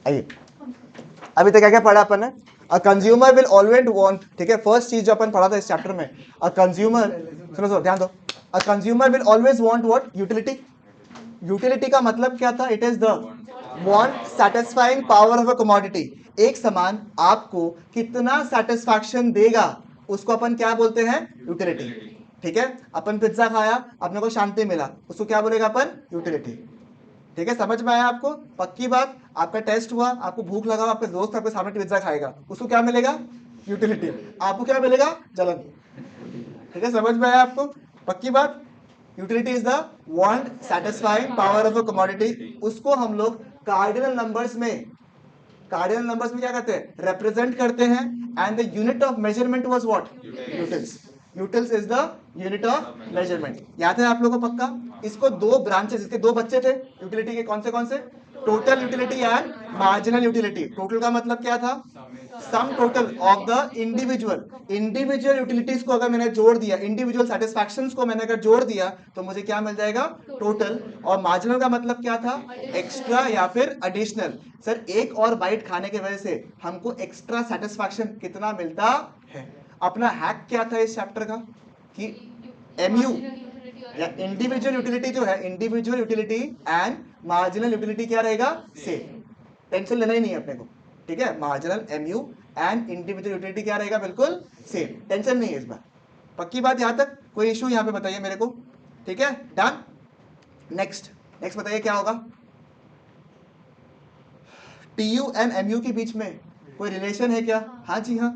आइए, अभी तक क्या क्या पढ़ा अपन ने? A consumer will always want, ठीक है, फर्स्ट चीज जो अपन पढ़ा था इस चैप्टर में, अ कंज्यूमर, सुनो सुनो ध्यान दो, a consumer will always want what? Utility. Utility का मतलब क्या था? It is the want satisfying power of a commodity. एक सामान आपको कितना सेटिस्फैक्शन देगा उसको अपन क्या बोलते हैं? यूटिलिटी। ठीक है, अपन पिज्जा खाया, अपने को शांति मिला, उसको क्या बोलेगा अपन? यूटिलिटी। ठीक है, समझ में आया आपको? पक्की बात। आपका टेस्ट हुआ, आपको भूख लगा, आपका दोस्त आपके सामने पिज्जा खाएगा, उसको क्या मिलेगा? यूटिलिटी। आपको क्या मिलेगा? जलन। ठीक है, समझ में आया आपको? पक्की बात। Utility is the want satisfying power of a commodity. उसको हम लोग कार्डिनल नंबर्स में, कार्डिनल नंबर्स में क्या करते हैं? रिप्रेजेंट करते हैं। And the unit of measurement was what? Utils. Utils is the unit of measurement. याद है आप लोगों को पक्का? इसको दो ब्रांचेस, इसके दो बच्चे थे यूटिलिटी के, कौन से? Total utility and marginal utility. Total का मतलब क्या था? Sum total of the individual, individual utilities को अगर मैंने जोड़ दिया, इंडिविजुअल सेटिस्फैक्शंस को मैंने अगर जोड़ दिया तो मुझे क्या मिल जाएगा? टोटल। और मार्जिनल का मतलब क्या था? एक्स्ट्रा या फिर एडिशनल। सर एक और बाइट खाने की वजह से हमको एक्स्ट्रा सेटिस्फैक्शन कितना मिलता है? अपना हैक क्या था इस चैप्टर का? कि एमयू या इंडिविजुअल यूटिलिटी जो है, individual utility and marginal utility क्या रहेगा? सेम। टेंशन लेना ही नहीं है अपने को। ठीक है, marginal MU and individual utility क्या रहेगा? बिल्कुल सेम, टेंशन नहीं है इस बार। पक्की बात? यहां तक कोई इशू यहां पे बताइए मेरे को। ठीक है, डन। नेक्स्ट, नेक्स्ट बताइए क्या होगा? टीयू एंड एमयू के बीच में कोई रिलेशन है क्या? हाँ जी हाँ,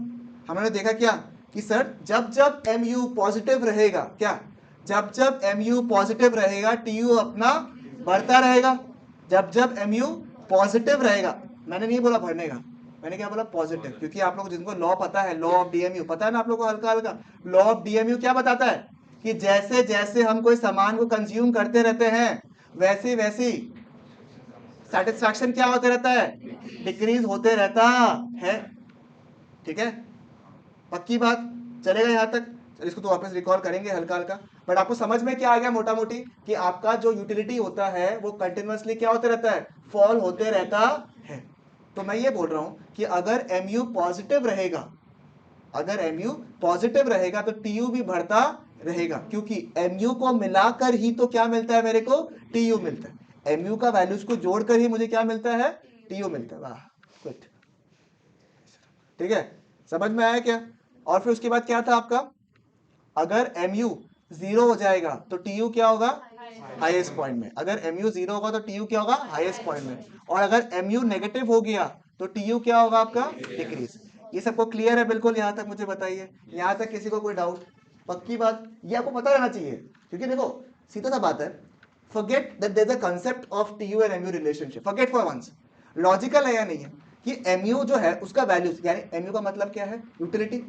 हमने देखा क्या कि सर जब जब एमयू पॉजिटिव रहेगा, क्या जब जब एमयू पॉजिटिव रहेगा टीयू अपना बढ़ता रहेगा। जब जब एमयू पॉजिटिव रहेगा, मैंने नहीं बोला बढ़ने का, मैंने क्या बोला? पॉजिटिव। क्योंकि आप लोग जिनको लॉ पता है, लॉ ऑफ डीएमयू पता है ना आप लोग को हल्का हल्का? लॉ ऑफ डीएमयू क्या बताता है? कि जैसे जैसे हम कोई सामान को कंज्यूम करते रहते हैं वैसे वैसे सेटिस्फैक्शन क्या होते रहता है? डिक्रीज होते रहता है। ठीक है, पक्की बात। चलेगा यहां तक? इसको तो वापस रिकॉल करेंगे हल्का हल्का। बट आपको समझ में क्या आ गया मोटा मोटी? कि आपका जो यूटिलिटी होता है वो कंटिन्यूअसली क्या होते रहता है? फॉल होते रहता है। तो मैं ये बोल रहा हूं कि अगर एमयू पॉजिटिव रहेगा, अगर एमयू पॉजिटिव रहेगा तो टीयू भी बढ़ता रहेगा। क्योंकि एमयू को मिलाकर ही तो क्या मिलता है मेरे को? टीयू मिलता है। एमयू का वैल्यूज को जोड़कर ही मुझे क्या मिलता है? टीयू मिलता है। वाह, गुड। ठीक है, समझ में आया क्या? और फिर उसके बाद क्या था आपका? अगर एमयू जीरो हो जाएगा तो टीयू क्या होगा? हाईएस्ट पॉइंट में। अगर एमयू जीरो होगा तो टीयू क्या होगा? हाईएस्ट पॉइंट में। और अगर एमयू नेगेटिव हो गया तो टीयू क्या होगा आपका? डिक्रीज। ये सबको क्लियर है बिल्कुल? यहां तक मुझे बताइए, यहां तक किसी को कोई डाउट? पक्की बात, ये आपको पता रहना चाहिए। क्योंकि देखो सीधा सा बात है, forget that there is a concept of TU and MU relationship, forget for once. Logical है या नहीं है कि एमयू जो है उसका वैल्यू, यानी एमयू का मतलब क्या है? यूटिलिटी।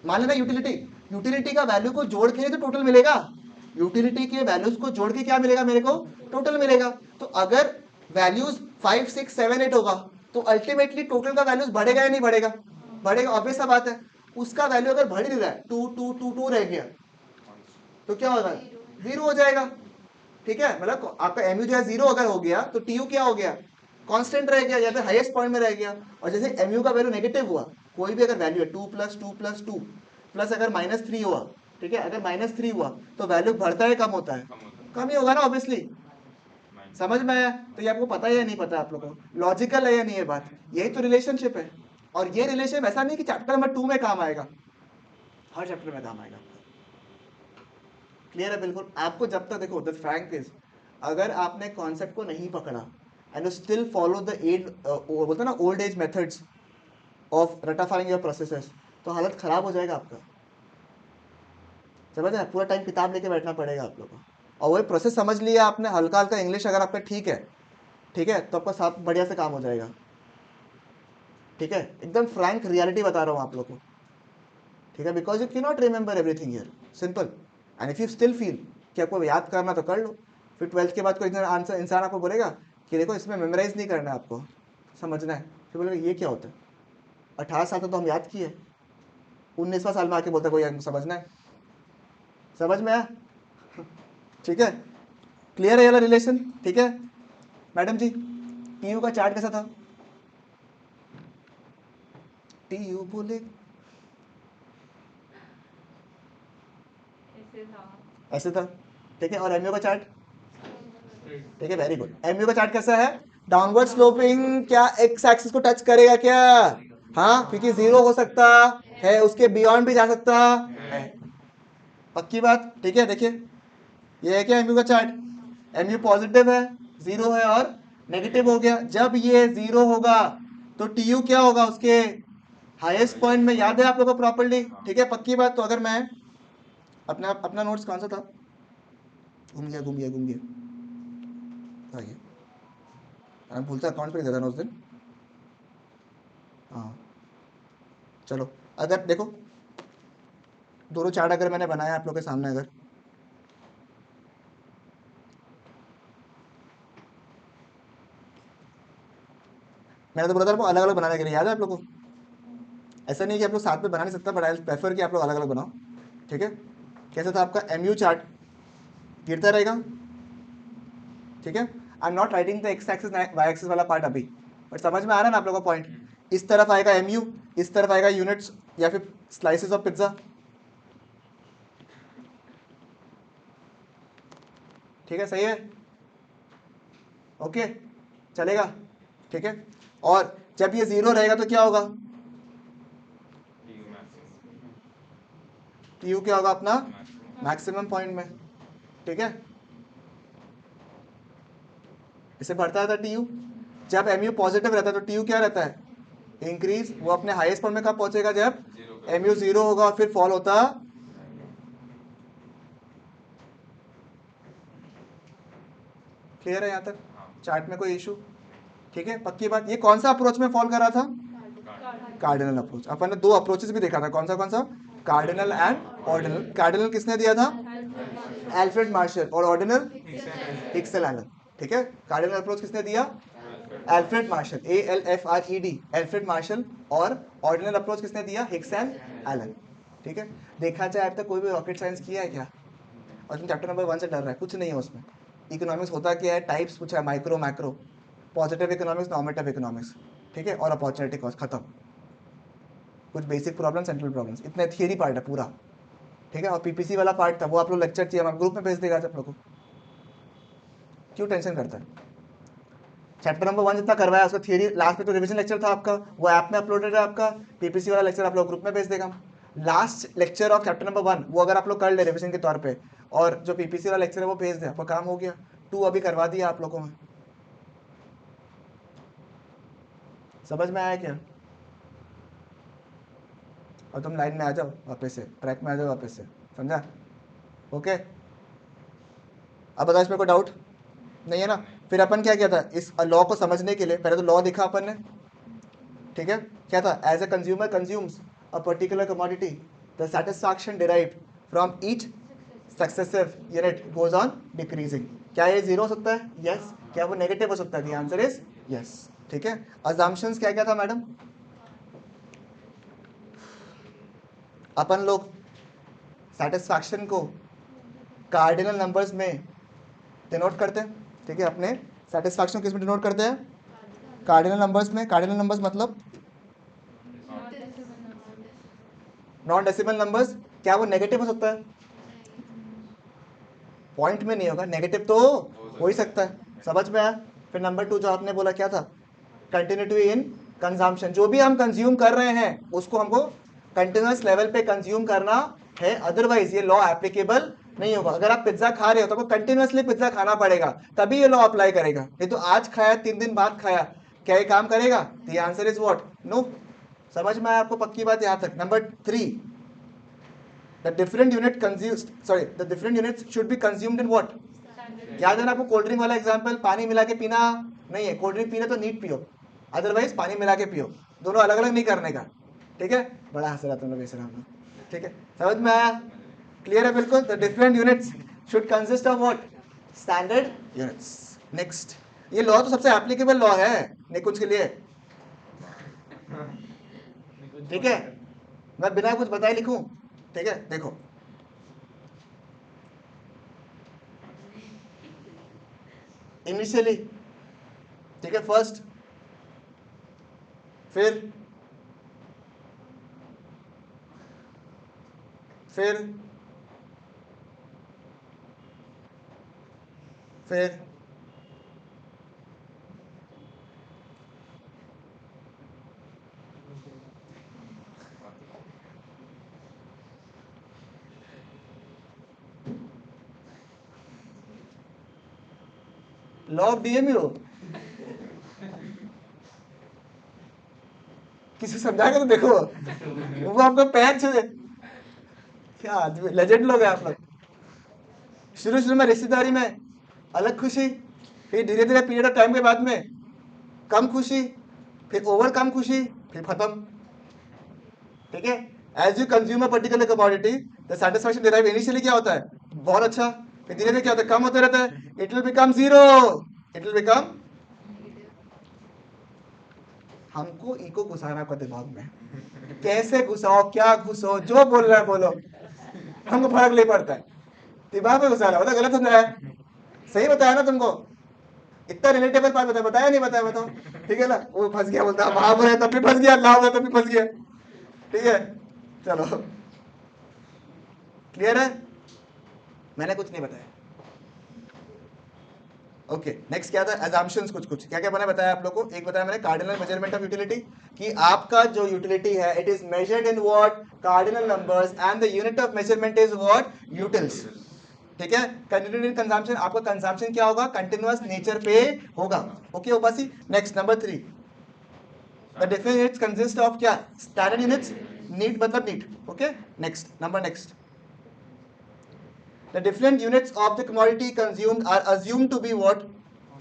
मान लेना यूटिलिटी, यूटिलिटी का वैल्यू को जोड़ के तो टोटल मिलेगा। यूटिलिटी के वैल्यूज को जोड़ के क्या मिलेगा मेरे को? टोटल मिलेगा। तो अगर वैल्यूज 5 6 7 8 होगा तो अल्टीमेटली टोटल का वैल्यूज बढ़ेगा या नहीं बढ़ेगा? बढ़ेगा, ऑब्वियस सा बात है। उसका वैल्यू अगर बढ़ ही नहीं रहा है, 2 2 2 2 रह गया तो क्या होगा? जीरो हो जाएगा। ठीक है, मतलब आपका एमयू जो है जीरो अगर हो गया तो टीयू क्या हो गया? कांस्टेंट रह गया या फिर हाईएस्ट पॉइंट में रह गया। और जैसे एमयू का वैल्यू नेगेटिव हुआ, कोई भी अगर वैल्यू है 2 प्लस 2 प्लस 2 प्लस अगर -3 हुआ, ठीक है, अगर -3 हुआ तो वैल्यू बढ़ता है कम होता है? कम ही होगा ना ऑब्वियसली। समझ में आया? तो ये आपको पता है या नहीं पता? आप लोगों को लॉजिकल है या नहीं ये बात? यही तो रिलेशनशिप है। और ये रिलेशन ऐसा नहीं कि चैप्टर नंबर 2 में काम आएगा, हर चैप्टर में काम आएगा। क्लियर है बिल्कुल? आपको जब तक देखो, द फ्रैंक इज, अगर आपने कॉन्सेप्ट को नहीं पकड़ा and you still follow the age, बोलते हैं ना old age methods of ratifying your processes, तो हालत खराब हो जाएगा आपका। समझ रहे? पूरा टाइम किताब लेके बैठना पड़ेगा आप लोग को। और वही प्रोसेस समझ लिया आपने, हल्का हल्का इंग्लिश अगर आपका ठीक है, ठीक है, तो आपका साथ बढ़िया से काम हो जाएगा। ठीक है, एकदम फ्रैंक रियलिटी बता रहा हूँ आप लोग को। ठीक है, because you can not remember everything here, simple. And if you still feel कि आपको याद करना तो कर लो, फिर 12th के बाद कोई आंसर इंसान आपको बोलेगा कि देखो इसमें मेमोराइज नहीं करना है, आपको समझना है। फिर बोलेगा ये क्या होता है? 18 साल तक तो हम याद किए, 19वां साल में आके बोलता कोई समझना है। समझ में आया? ठीक है, क्लियर है ये वाला रिलेशन? ठीक है मैडम जी, टीयू का चार्ट कैसा था? TU बोले ऐसे था, ठीक है। और MU का चार्ट, ठीक है, वेरी गुड। MU का चार्ट कैसा है? Downward sloping. क्या एक्स एक्सिस को टच करेगा क्या? हाँ, क्योंकि 0 हो सकता है, उसके बियॉन्ड भी जा सकता है, पक्की बात, ठीक है। देखिए ये है क्या MU का चार्ट? MU पॉजिटिव है, 0 है और नेगेटिव हो गया। जब ये 0 होगा तो TU क्या होगा? उसके हाईएस्ट पॉइंट में। याद है आप लोगों को प्रॉपर्ली, ठीक है, पक्की बात। तो अगर मैं अपना अपना नोट्स कौन सा था? घूम गया घूम गया घूम गया, आइए, मैं भूलता अकाउंट पे दे था उस दिन। हाँ चलो, अगर देखो दोनों चार्ट अगर मैंने बनाया आप लोग के सामने, अगर मैंने तो बोला था आपको अलग अलग बनाने के लिए, याद है आप लोग को? ऐसा नहीं कि आप लोग साथ में बना नहीं सकता, बट आई प्रेफर कि आप लोग अलग अलग बनाओ, ठीक है। कैसा था आपका MU चार्ट? गिरता रहेगा, ठीक है। I am not writing the X axis Y axis वाला पार्ट अभी, बट समझ में आ रहा है ना आप लोगों का पॉइंट? इस तरफ आएगा MU, इस तरफ आएगा यूनिट्स या फिर स्लाइसेस ऑफ पिज्जा, ठीक है, सही है, ओके, चलेगा, ठीक है। और जब ये 0 रहेगा तो क्या होगा? TU क्या होगा अपना? मैक्सिमम पॉइंट में, ठीक है। इसे बढ़ता रहता है TU। जब MU पॉजिटिव रहता है तो TU क्या रहता है? इंक्रीज। वो अपने हाईएस्ट पॉइंट में कब पहुंचेगा? जब MU 0 होगा और फिर फॉल होता। क्लियर है यहाँ तक? चार्ट में कोई इशू? ठीक है, पक्की बात। ये कौन सा अप्रोच में फॉल कर रहा था? Cardinal approach. अपन ने दो अप्रोचेस भी देखा था, कौन सा? Cardinal and ordinal. कार्डिनल किसने दिया था? Alfred Marshall. और ऑर्डिनल हिक्सल एलन, ठीक है। कार्डिनल अप्रोच किसने दिया? Alfred Marshall, ALFRED, Alfred Marshall. और ऑर्डिनल अप्रोच किसने दिया? हिक्स एंड एलन, ठीक है। देखा जाए अब तक कोई भी रॉकेट साइंस किया है क्या? और तुम चैप्टर नंबर 1 से डर रहा है? कुछ नहीं है उसमें। इकोनॉमिक्स होता क्या है? टाइप्स पूछा है, micro macro, positive economics, normative economics, ठीक है, और अपॉर्चुनिटी कॉस्ट, खत्म। कुछ बेसिक प्रॉब्लम, सेंट्रल प्रॉब्लम्स, इतना थियरी पार्ट है पूरा, ठीक है। और PPC वाला पार्ट था, वो आप लोग लेक्चर चाहिए हम ग्रुप में भेज देगा आप लोग को, क्यों टेंशन करता है? चैप्टर नंबर 1 जितना करवाया उसका थियरी, लास्ट में तो रिवीजन लेक्चर था आपका, वो ऐप में अपलोडेड है आपका। PPC वाला लेक्चर आप लोग ग्रुप में भेज देगा। Last lecture of chapter number 1 वो अगर आप लोग कर ले रिवीजन के तौर पे, और जो PPC वाला लेक्चर है वो भेज दे, आपका काम हो गया। 2 अभी करवा दिया आप लोगों में, समझ में आया क्या? और तुम लाइन में आ जाओ वापस से, ट्रैक में आ जाओ वापस से, समझा? ओके, अब बताओ इसमें कोई डाउट नहीं है ना? फिर अपन क्या किया था इस लॉ को समझने के लिए? पहले तो लॉ दिखा अपन ने, ठीक है। क्या था? As a consumer consumes a particular commodity, the satisfaction derived from each successive unit goes on decreasing. क्या ये 0 हो सकता है? यस। क्या वो नेगेटिव हो सकता है? द आंसर इज यस, ठीक है। अजम्पशंस क्या क्या था मैडम? अपन लोग सेटिस्फैक्शन को कार्डिनल नंबर्स में डिनोट करते हैं, ठीक है। अपने सेटिस्फैक्शन किस में डिनोट करते हैं? कार्डिनल नंबर्स में। कार्डिनल नंबर्स मतलब नॉन डेसिमल नंबर्स। क्या वो नेगेटिव हो सकता है? पॉइंट में नहीं होगा, नेगेटिव तो हो ही सकता है, समझ में आया? फिर नंबर 2 जो आपने बोला क्या था? Continuity in consumption. जो भी हम कंज्यूम कर रहे हैं उसको हमको कंटिन्यूस लेवल पे कंज्यूम करना है, अदरवाइज ये लॉ एप्लीकेबल नहीं होगा। अगर आप पिज्जा खा रहे हो तो आपको कंटिन्यूसली पिज्जा खाना पड़ेगा, तभी ये लॉ अप्लाई करेगा। नहीं तो आज खाया 3 दिन बाद खाया, क्या ये काम करेगा? The answer is what? No. समझ में आया आपको? पक्की बात यहां तक। Number 3, the different unit consumed, sorry, the different units should be consumed in what? याद है ना आपको कोल्ड ड्रिंक वाला एग्जांपल? पानी मिला के पीना नहीं है, कोल्ड ड्रिंक पीना तो नीट पियो, अदरवाइज पानी मिला के पियो, दोनों अलग अलग नहीं करने का, ठीक है। बड़ा हंस रहा तुम लोग ऐसे, ठीक है, समझ में आया? क्लियर है बिल्कुल? The different units should consist of what? Standard units. Next, ये लॉ तो सबसे एप्लीकेबल लॉ है निकुंज के लिए, ठीक है। मैं बिना कुछ बताए लिखूं, ठीक है। देखो इनिशियली, ठीक है, फर्स्ट, फिर फिर लॉ ऑफ डीएमयू किसी समझाएगा तो देखो, वो आपका पैर छू दे। क्या आदमी, लेजेंड लोग हैं आप लोग। शुरू शुरू में रिश्तेदारी में अलग खुशी, फिर धीरे धीरे पीरियड ऑफ टाइम के बाद में कम खुशी, फिर ओवर कम खुशी, फिर खत्म। ठीक है, as you consume a particular commodity the satisfaction derive initially क्या होता है, बहुत अच्छा, फिर धीरे धीरे क्या होता है, कम होते रहता है, it will become zero, it will become. हमको इको घुसाना आपका दिमाग में, कैसे घुसाओ, क्या घुसाओ, जो बोल रहा है बोलो, हमको फर्क नहीं पड़ता है, दिमाग में घुसा रहा है, गलत समझाया, सही बताया ना तुमको, इतना रिलेटेबल बात बताया, बताया नहीं बताया, बताओ। ठीक है ना, वो फंस गया, बोलता वहां पर है तब भी फंस गया, लाभ है तब भी फंस गया। ठीक है, चलो क्लियर है, मैंने कुछ नहीं बताया। ओके, नेक्स्ट क्या था, assumptions कुछ कुछ क्या क्या मैंने बताया आप लोगों को। एक बताया मैंने कार्डिनल मेजरमेंट ऑफ यूटिलिटी, कि आपका जो यूटिलिटी है it is measured in what, cardinal numbers, and the unit of measurement is what, utils. ठीक है, कंटिन्यूटी इन कंजम्पशन, आपका कंजम्पशन क्या होगा, कंटिन्यूअस नेचर पे होगा। ओके ओबासी, next number 3, the different units consist of क्या, स्टैंडर्ड यूनिट्स, नीट मतलब neat. Okay, next number, next, the different units of the commodity consumed are assumed to be what,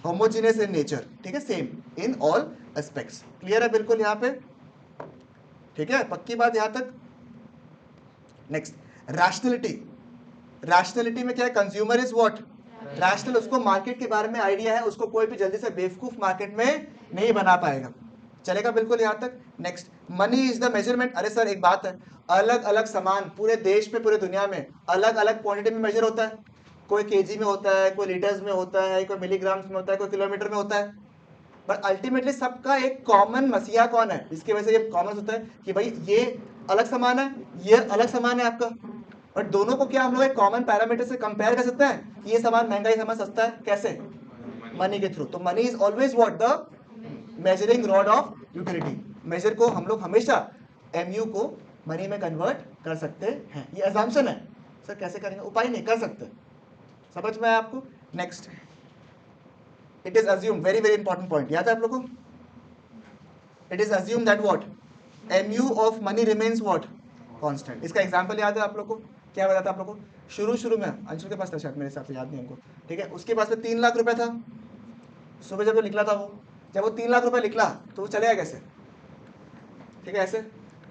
homogeneous in nature। ठीक है, same in all aspects। Clear है बिल्कुल यहाँ पे, ठीक है, पक्की बात यहाँ तक। नेक्स्ट, रैशनलिटी, रैशनलिटी में क्या है, कंज्यूमर इज व्हाट, रैशनल, उसको मार्केट के बारे में आइडिया है, उसको कोई भी जल्दी से बेवकूफ मार्केट में नहीं बना पाएगा। चलेगा बिल्कुल यहाँ तक। Next, money is the measurement. अरे सर एक बात है, अलग अलग सामान पूरे देश में, पूरे दुनिया में अलग अलग क्वांटिटी में मेजर होता है, कोई केजी में होता है, कोई लीटर्स में होता है, कोई मिलीग्राम्स में होता है, कोई किलोमीटर में होता है, बट अल्टीमेटली सबका एक कॉमन मसीहा कौन है, इसकी वजह से ये कॉमन होता है कि भाई ये अलग सामान है, ये अलग सामान है आपका, बट दोनों को क्या हम लोग एक कॉमन पैरामीटर से कंपेयर कर सकते हैं कि ये सामान महंगा, ये सामान सस्ता है, कैसे, मनी के थ्रू। तो money is always what, the measuring rod of utility. Measure को हम लोग हमेशा एमयू को मनी में कन्वर्ट कर सकते हैं, ये अजम्पशन है। सर कैसे करेंगे, उपाय नहीं कर सकते, समझ में आया आपको। Next, it is assume, very very important point याद है आप लोगों को, it is assume that what, MU of money remains what, constant. इसका एग्जांपल याद है आप लोगों को, क्या बताया था आप लोगों को, शुरू शुरू में अंशुल के पास था शायद, मेरे हिसाब से याद नहीं हमको, ठीक है, उसके पास में 3 लाख रुपए था, सुबह जब वो निकला था, वो जब वो 3 लाख रुपए निकला तो वो चलेगा कैसे, ठीक है, ऐसे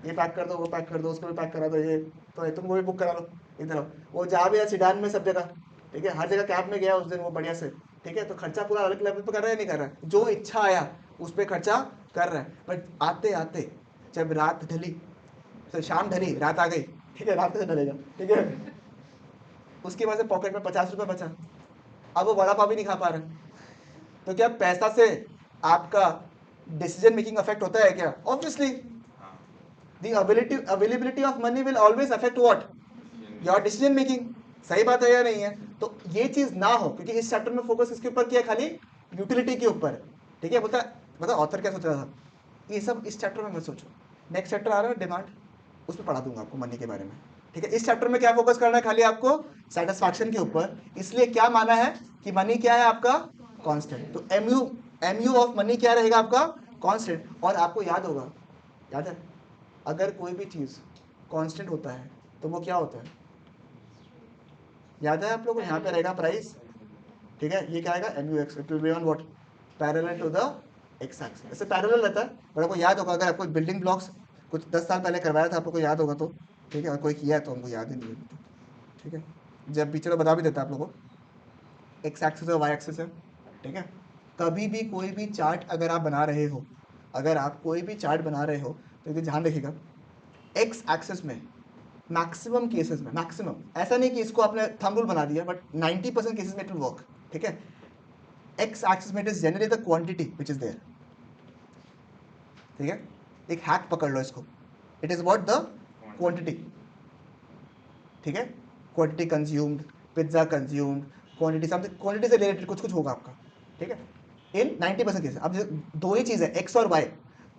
ये पैक कर दो, वो पैक कर दो, उसको भी पैक करा दो, ये तो तुमको भी बुक करा लो, इधर आओ, वो जा भी है सीडान में सब जगह, ठीक है, हर जगह कैब में गया उस दिन वो बढ़िया से, ठीक है, तो खर्चा पूरा अलग लेवल पे कर रहा है, नहीं कर रहा है, जो इच्छा आया उस पर खर्चा कर रहा है, बट आते आते जब रात ढली, तो शाम ढली, रात आ गई, ठीक है, रात से ढलेगा, ठीक है, उसके बाद पॉकेट में 50 रुपये बचा, अब वो वड़ा पाव भी नहीं खा पा रहा, तो क्या पैसा से आपका डिसीजन मेकिंग अफेक्ट होता है क्या, obviously the availability of money will always affect what, your decision making। सही बात है या नहीं है, तो ये चीज ना हो, क्योंकि इस चैप्टर में फोकस इसके ऊपर किया, खाली यूटिलिटी के ऊपर, ठीक है। बता ऑथर क्या सोच रहा था, ये सब इस चैप्टर में मत सोचो, नेक्स्ट चैप्टर आ रहा है डिमांड, उसमें पढ़ा दूंगा आपको मनी के बारे में, ठीक है। इस चैप्टर में क्या फोकस करना है, खाली आपको सेटिस्फैक्शन के ऊपर, इसलिए क्या माना है कि मनी क्या है आपका, कांस्टेंट, तो एमयू ऑफ मनी क्या रहेगा आपका, कांस्टेंट। और आपको याद होगा, याद है, अगर कोई भी चीज़ कांस्टेंट होता है तो वो क्या होता है, याद है आप लोगों को, यहाँ पे रहेगा प्राइस, ठीक है, ये क्या आएगा, एम यू एक्स, it will be on what, parallel to the X axis, ऐसे पैरेलल रहता है। बट आपको याद होगा, अगर आपको बिल्डिंग ब्लॉक्स कुछ 10 साल पहले करवाया था, आपको याद होगा तो, ठीक है, और कोई किया है तो हमको याद ही नहीं है, ठीक है, जब टीचर बता भी देता है आप लोगों को, एक्स एक्सिस और वाई एक्सिस है, ठीक है। कभी भी कोई भी चार्ट अगर आप बना रहे हो, अगर आप कोई भी चार्ट बना रहे हो तो ये ध्यान रखिएगा, एक्स एक्सिस में मैक्सिमम केसेस में, मैक्सिमम ऐसा नहीं कि इसको आपने थंब रूल बना दिया, बट 90% केसेस में इट विल वर्क, ठीक है। एक्स एक्सिस में it is generally the quantity which is there, ठीक है, एक हैक पकड़ लो इसको, it is what, the quantity, ठीक है, quantity consumed, pizza consumed, quantity something, quantity से रिलेटेड कुछ कुछ होगा आपका, ठीक है, इन 90% केस। अब दो ही चीज है, एक्स और वाई,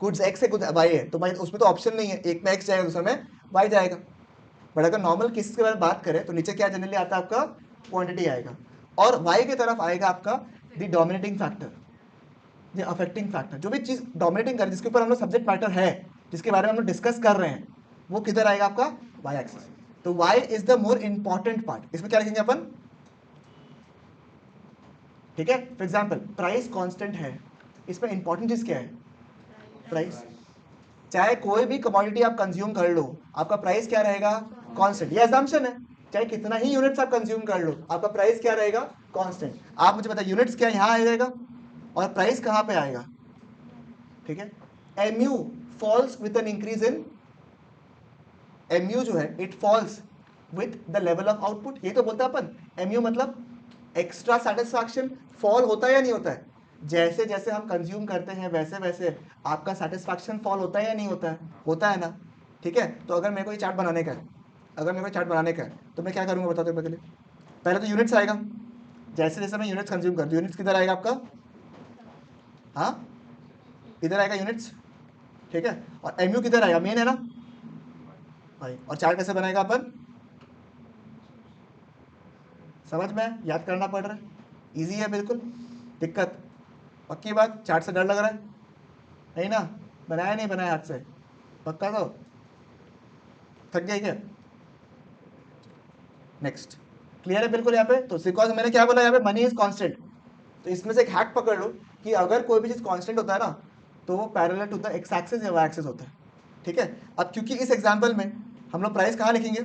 गुड्स एक्स है गुड्स वाई है, तो भाई उसमें तो ऑप्शन नहीं है, एक में एक्स जाएगा दूसरे में वाई जाएगा। बट अगर नॉर्मल केसेस के बारे में बात करें तो नीचे क्या जनरली आता है आपका, क्वांटिटी आएगा, और वाई की तरफ आएगा आपका the dominating factor, the affecting factor, जो भी चीज डोमिनेटिंग कर, जिसके ऊपर हम लोग सब्जेक्ट मैटर है, जिसके बारे में हम लोग डिस्कस कर रहे हैं, वो किधर आएगा आपका, वाई एक्सिस। तो Y is the more important part. इसमें क्या लिखेंगे अपन, ठीक है, फॉर एग्जाम्पल प्राइस कांस्टेंट है, इसमें इंपॉर्टेंट चीज क्या है, प्राइस। चाहे कोई भी कमोडिटी आप कंज्यूम कर लो, आपका प्राइस क्या रहेगा, कांस्टेंट, ये अजम्पशन है। चाहे कितना ही यूनिट्स आप कंज्यूम कर लो, आपका प्राइस क्या रहेगा, कांस्टेंट। आप मुझे बताइए यूनिट्स क्या यहाँ आ जाएगा और प्राइस कहाँ पे आएगा, ठीक है। MU falls with an increase in, MU जो है it falls with the level of output, ये तो बोलता है अपन, एमयू मतलब एक्स्ट्रा सेटिस्फैक्शन फॉल होता है या नहीं होता है, जैसे जैसे हम कंज्यूम करते हैं वैसे वैसे आपका सेटिस्फैक्शन फॉल होता है या नहीं होता है, होता है ना, ठीक है। तो अगर मेरे को ये चार्ट बनाने का है, अगर मेरे को चार्ट बनाने का है तो मैं क्या करूँगा बता दो पहले, पहले तो यूनिट्स आएगा, जैसे जैसे मैं यूनिट्स कंज्यूम करता हूँ, यूनिट्स किधर आएगा आपका, हाँ इधर आएगा यूनिट्स, ठीक है, और एमयू किधर आएगा, मेन है ना भाई। और चार्ट कैसे बनाएगा अपन, समझ में, याद करना पड़ रहा है, इजी है बिल्कुल, दिक्कत पक्की बात, चार्ट से डर लग रहा है नहीं ना, बनाया नहीं बनाया हाथ से, पक्का तो, थक गए क्या, नेक्स्ट, क्लियर है बिल्कुल यहाँ पे। तो बिकॉज मैंने क्या बोला यहाँ पे, मनी इज कांस्टेंट, तो इसमें से एक हैक पकड़ लो कि अगर कोई भी चीज कांस्टेंट होता है ना, तो वो parallel to the X axis या वाई एक्सिस होता है, ठीक है। अब क्योंकि इस एग्जांपल में हम लोग प्राइस कहाँ लिखेंगे,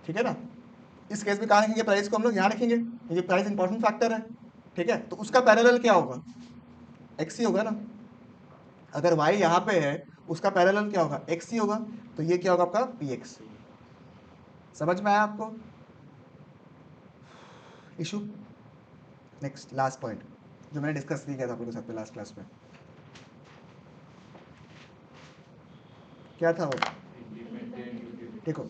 ठीक है ना, इस केस में कहाँ लिखेंगे प्राइस को, हम लोग यहाँ लिखेंगे, ये प्राइस इंपॉर्टेंट फैक्टर है, ठीक है। तो उसका पैरेलल क्या होगा, एक्स ही होगा ना, अगर y यहाँ पे है उसका पैरेलल क्या होगा, x ही होगा, तो ये क्या होगा आपका px। समझ में आया आपको इशू। नेक्स्ट लास्ट पॉइंट जो मैंने डिस्कस नहीं किया था आप लोगों के साथ लास्ट क्लास में, क्या था वो, देखो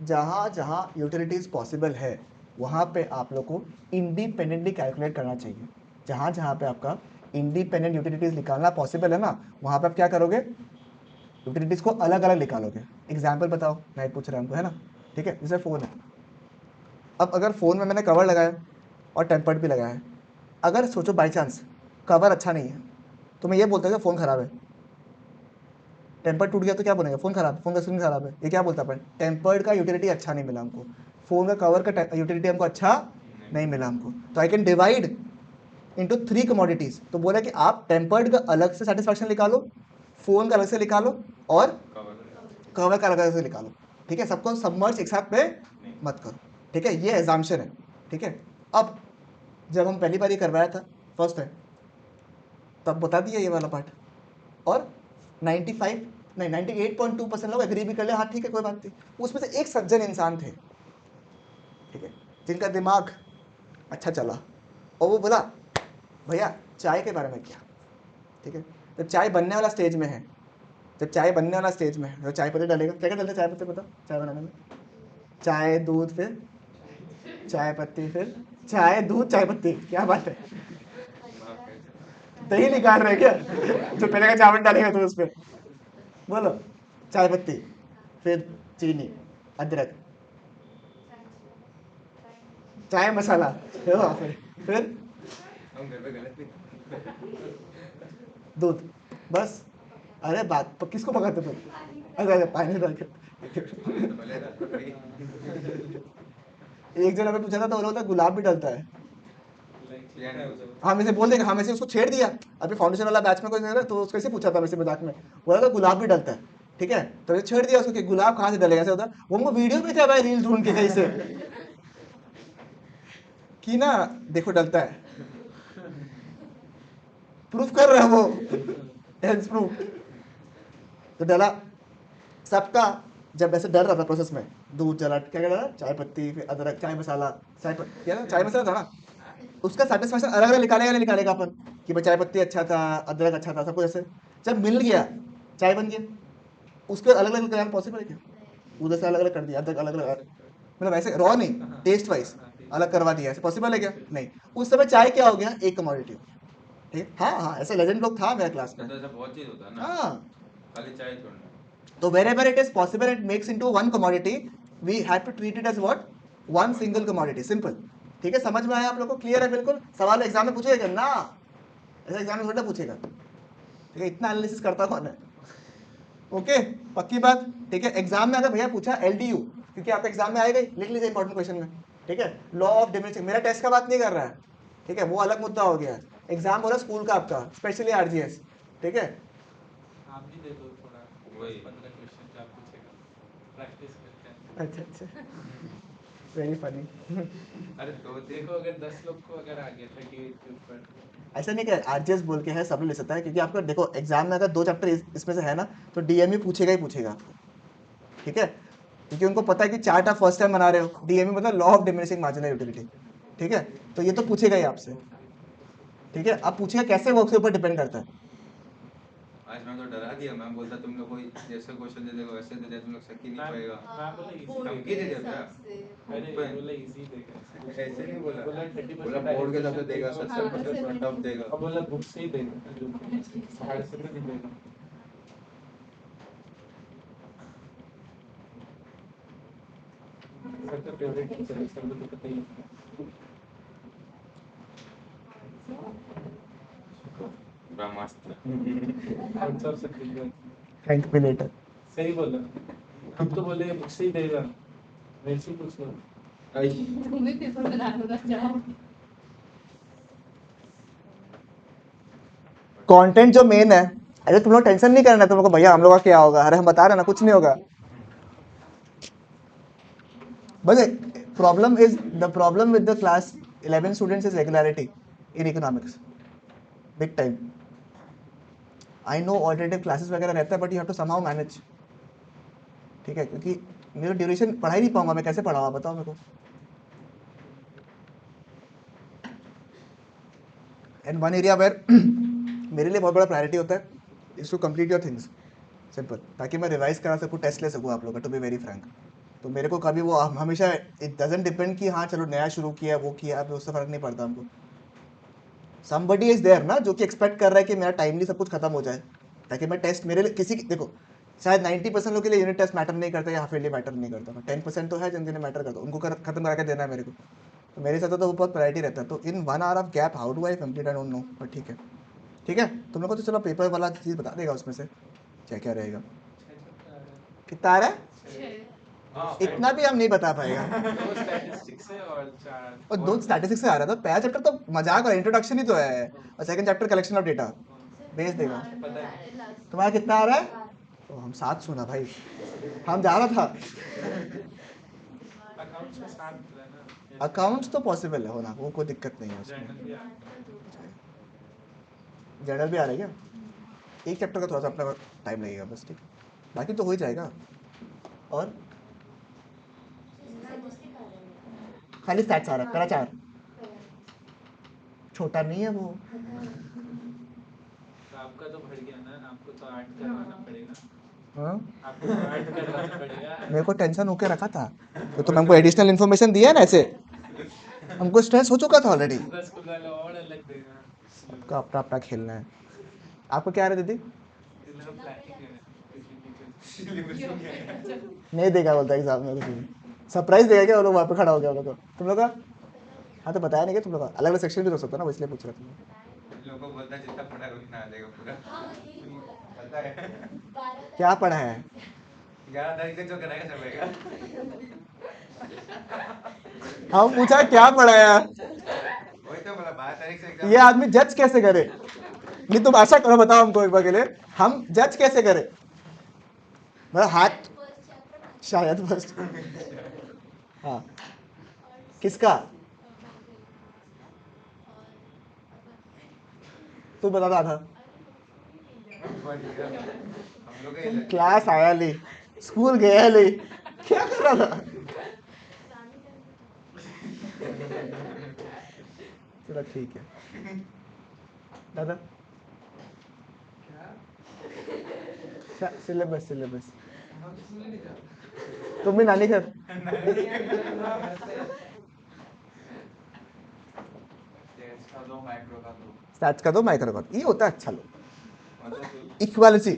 जहाँ जहाँ यूटिलिटीज पॉसिबल है वहाँ पे आप लोग को इंडिपेंडेंटली कैलकुलेट करना चाहिए। जहाँ जहाँ पे आपका इंडिपेंडेंट यूटिलिटीज निकालना पॉसिबल है ना, वहाँ पे आप क्या करोगे, यूटिलिटीज को अलग अलग निकालोगे। एग्जाम्पल बताओ, मैं पूछ रहा हूँ हमको, है ना, ठीक है, जैसे फ़ोन है, अब अगर फ़ोन में मैंने कवर लगाया और टेम्पर्ड भी लगाया है, अगर सोचो बाई चांस कवर अच्छा नहीं है तो मैं ये बोलता हूँ कि फ़ोन ख़राब है, टेम्पर्ड टूट गया तो क्या बोलेगा, फ़ोन ख़राब, फ़ोन का स्क्रीन ख़राब है, ये क्या बोलता अपन, टेम्पर्ड का यूटिलिटी अच्छा नहीं मिला हमको, फ़ोन का कवर का यूटिलिटी हमको अच्छा नहीं मिला हमको। तो I can divide into 3 commodities, तो बोला कि आप टेम्पर्ड का अलग से सेटिस्फैक्शन निकालो, फ़ोन का अलग से निकालो, और कवर का अलग से निकालो, ठीक है, सबको सबमर्ज एक साथ में मत करो, ठीक है, ये एग्जाम्पशन है, ठीक है। अब जब हम पहली बार ये करवाया था फर्स्ट टाइम, तब बता दिया ये वाला पार्ट, और 95 नहीं 98.2% लोग एग्री भी कर ले, हाँ ठीक है कोई बात नहीं। उसमें से एक सज्जन इंसान थे, ठीक है, जिनका दिमाग अच्छा चला, और वो बोला भैया चाय के बारे में क्या, ठीक है, जब चाय बनने वाला स्टेज में है, जब चाय बनने वाला स्टेज में है तो चाय पत्ती डालेगा, क्या क्या डालते चाय पत्ती, बताओ चाय बनाने में, चाय दूध, फिर चाय पत्ती, फिर चाय दूध चाय पत्ती, क्या बात है, दही निकाल रहे क्या, जो पहले का चावल डालेगा तो उस पर, बोलो चाय पत्ती, फिर चीनी, अदरक, चाय मसाला, फिर दूध, बस। अरे बात किसको पकाते तुम, अच्छा पानी डाल के। एक जन हमें पूछा था तो बोला गुलाब भी डलता है, हाँ, मैं से बोल देगा, हाँ, मैं से उसको छेड़ दिया, अभी फाउंडेशन वाला बैच में कोई था तो उसको ऐसे पूछा था, वैसे मजाक में बोला था गुलाब भी डलता है, ठीक है, तो छेड़ दिया उसको कि गुलाब कहाँ से डलेगा, ऐसे होता, वो हमको वीडियो भी था भाई, रील ढूंढ के कहीं से कि ना देखो डलता है, प्रूफ कर रहा है वो, हेल्थ प्रूफ, तो डला सबका। जब ऐसे डर रहा था प्रोसेस में, दूध जला, क्या क्या डाला, चाय पत्ती, फिर अदरक, चाय मसाला, क्या ना चाय मसाला था ना, उसका सेटिस्फैक्शन अलग अलग निकालेगा नहीं निकालेगा अपन, कि भाई चाय पत्ती अच्छा था, अदरक अच्छा था, सब कुछ ऐसे। जब मिल गया चाय बन गया, उसके अलग अलग कराना पॉसिबल है क्या? उधर से अलग अलग कर दिया, अलग अलग, मतलब ऐसे रॉ नहीं, टेस्ट वाइज अलग करवा दिया, ऐसे पॉसिबल है क्या? नहीं। उस समय चाय क्या हो गया, एक कमोडिटी। ठीक, हाँ हाँ, ऐसा लेजेंड लोग था मेरे क्लास में। तो ऐसा बहुत चीज होता है ना, हाँ, खाली चाय थोड़ा ना। तो wherever it is possible it makes into one commodity, we have to treat it as what, one single commodity, simple। ठीक है, समझ में आया आप लोग को? क्लियर है बिल्कुल? सवाल एग्जाम में पूछेगा ना, ऐसा एग्जाम में थोड़ा पूछेगा। ठीक है, इतना एनालिसिस करता कौन है? ओके, पक्की बात। ठीक है, एग्जाम में अगर भैया पूछा एलडीयू, क्योंकि आपके एग्जाम में आएगा, लिख लीजिए इंपॉर्टेंट क्वेश्चन में। ठीक है, लॉ ऑफ डिमिनिशिंग, मेरा टेस्ट का बात नहीं कर रहा है, ठीक है, वो अलग मुद्दा हो गया। एग्जाम हो रहा है स्कूल का आपका, स्पेशली आरजीएस। ठीक है, आप भी दे दो थोड़ा, वही 15 क्वेश्चन जो आप पूछेगा, प्रैक्टिस करते हैं। अच्छा अच्छा, वेरी फनी। अरे दो देखो अगर 10 लोग को अगर आ गया 38 के ऊपर, ऐसा नहीं कि आरजीएस बोल के है सब लोग ले सकता है, क्योंकि आपका देखो एग्जाम में अगर 2 चैप्टर इसमें से है ना, तो डीएमई पूछेगा ही पूछेगा। ठीक है, क्योंकि उनको पता है कि चार्ट आप फर्स्ट टाइम बना रहे हो, डीएमई मतलब law of diminishing marginal utility. ठीक है, तो ये तो पूछेगा ही आपसे। ठीक है, अब पूछेगा कैसे, वो उसके ऊपर डिपेंड करता है। आज मैं तो डरा दिया, मैं बोलता तुम लोग कोई जैसे क्वेश्चन दे देगा वैसे दे दे, तुम लोग शक ही नहीं पाएगा। मैं बोला इजी धमकी दे दिया क्या? अरे ओपन बोला इजी देगा, ऐसे नहीं बोला, बोला 30% बोला बोर्ड के हिसाब से देगा, 70% फ्रंट ऑफ देगा। अब बोला बुक से ही देगा, जो 7.5 से नहीं देगा। सर का फेवरेट टीचर है, सर को तो पता ही है। ब्रह्मास्त्र। What's up sir, thank me later. सही बोला। हम तो बोले बुक से ही देगा, वैसे ही पूछ लो। तुम्हें पेपर बनाना जाओ। कंटेंट जो मेन है, अरे तुम लोग टेंशन नहीं करना, तुम लोग को भैया हम लोग का क्या होगा, अरे हम बता रहे ना कुछ नहीं होगा। बस problem is, the problem with the class 11 students is regularity in economics, big time. I know alternative classes वगैरह रहता है, but you have to somehow manage. ठीक है, क्योंकि मेरा ड्यूरेशन पढ़ा ही नहीं पाऊंगा मैं, कैसे पढ़ाऊंगा बताओ मेरे को। एंड वन एरिया वेयर मेरे लिए बहुत बड़ा प्रायोरिटी होता है is to complete your things, simple, ताकि मैं रिवाइज करा सकूँ, टेस्ट ले सकूँ आप लोग का, टू बी वेरी फ्रैंक। तो मेरे को कभी वो हमेशा, इट डजंट डिपेंड कि हाँ चलो नया शुरू किया वो किया, अब उससे फर्क नहीं पड़ता हमको। समबडी इज देयर ना, जो कि एक्सपेक्ट कर रहा है कि मेरा टाइमली सब कुछ खत्म हो जाए, ताकि मैं टेस्ट मेरे लिए किसी देखो, शायद 90% लोग के लिए यूनिट टेस्ट मैटर नहीं करता या हाफ ईयरली मैटर नहीं करता, 10% तो है जिनके लिए मैटर करता, उनको खत्म करके देना है मेरे को। तो मेरे साथ तो वो बहुत प्रायोरिटी रहता है। तो इन 1 hour of gap how do I complete, I don't know, but ठीक है। ठीक है, तुम लोग को तो चलो पेपर वाला चीज़ बता देगा उसमें से क्या क्या रहेगा। कितना आ रहा है? इतना भी हम नहीं बता पाएगा। 2 स्टैटिस्टिक्स है और 4 और 2 स्टैटिस्टिक्स से आ रहा था, पहला चैप्टर तो मजाक और इंट्रोडक्शन ही तो है, और second chapter collection of data भेज देगा। पता है। तुम्हारा कितना आ रहा है? तो हम 7 सुना भाई, हम जा रहा था। अकाउंट्स में 7 है ना, अकाउंट्स तो पॉसिबल है होना, वो कोई दिक्कत नहीं है उसमें। जनरल भी आता जनरल भी आ रहा है क्या? एक चैप्टर का थोड़ा सा अपना टाइम लगेगा बस, ठीक, बाकी तो हो ही जाएगा। और खाली स्टैट्स आ रहा है, पहला 4 छोटा नहीं है वो। तो आपका तो बढ़ गया ना, आपको तो 8 करवाना पड़ेगा। हाँ, आपको तो 8 करवाना पड़ेगा। मेरे को टेंशन होके रखा था, तो तुम हमको एडिशनल इन्फॉर्मेशन दिया ना, ऐसे हमको स्ट्रेस हो चुका था ऑलरेडी। दूसरा स्कूल वाला और अलग देगा। आपका अपना अपना खेलना है। आपको क्या आ रहा है दीदी? इस लोग प्लानिंग है टीचर। नहीं देगा बोलता एग्जाम में कुछ भी, सरप्राइज देगा क्या वो लोग वहाँ पे खड़ा हो गया वो लोग को? तुम लोग का? हाँ तो बताया नहीं क्या तुम लोग का? अलग अलग सेक्शन भी तो हो सकता है ना, वो इसलिए पूछ रहा था। इन लोगों को बोलता है जितना पढ़ा है उतना आ जाएगा पूरा। पता है क्या पढ़ा है? 11 तारीख तक जो कराएगा चलेगा। हम पूछा क्या पढ़ा है? वही तो बोला 12 तारीख से एग्जाम। ये आदमी जज कैसे करे? नहीं तुम आशा करो, बताओ हमको एक बार के लिए, हम जज कैसे करें? मतलब हाथ, शायद फर्स्ट। हाँ, किसका? तू बता रहा था। हम लोग तुम क्लास आया नहीं, स्कूल गया नहीं, क्या कर रहा था? चलो ठीक है दादा। सिलेबस सिलेबस तुम भी नानी घर स्टैट्स का दो माइक्रो का दो, ये होता है अच्छा लोग इक्वालिटी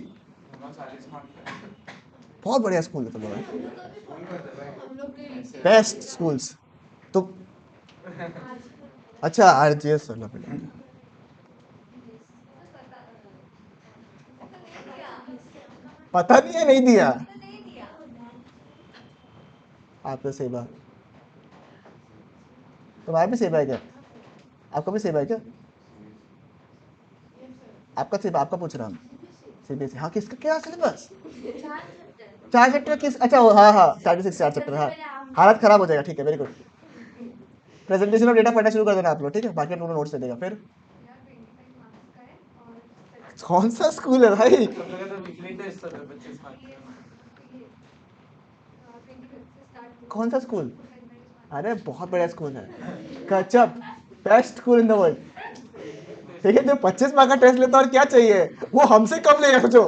बहुत बढ़िया स्कूल है तुम्हारा हम लोग के लिए बेस्ट स्कूल्स तो अच्छा आरजीएस वाला भी पता नहीं है नहीं दिया आपने सेवा तुम्हारा भी सेवा है क्या आपका भी सेवा है क्या आपका सेवा आपका पूछ रहा हूँ सीबीएसई हाँ किसका क्या सिलेबस 4 चैप्टर किस अच्छा हाँ हाँ 36 4 चैप्टर हाँ हालत खराब हो जाएगा ठीक है very good presentation of data पढ़ना शुरू कर देना आप लोग ठीक है बाकी आप लोग नोट्स दे देगा फिर कौन सा स्कूल है भाई हम लोग का तो वीकली टेस्ट होता है 25 मार्क्स का। कौन सा स्कूल अरे बहुत बड़ा स्कूल है गजब best school in the world ठीक है जो 25 मार्क का टेस्ट लेता और क्या चाहिए वो हमसे कम लेगा सोचो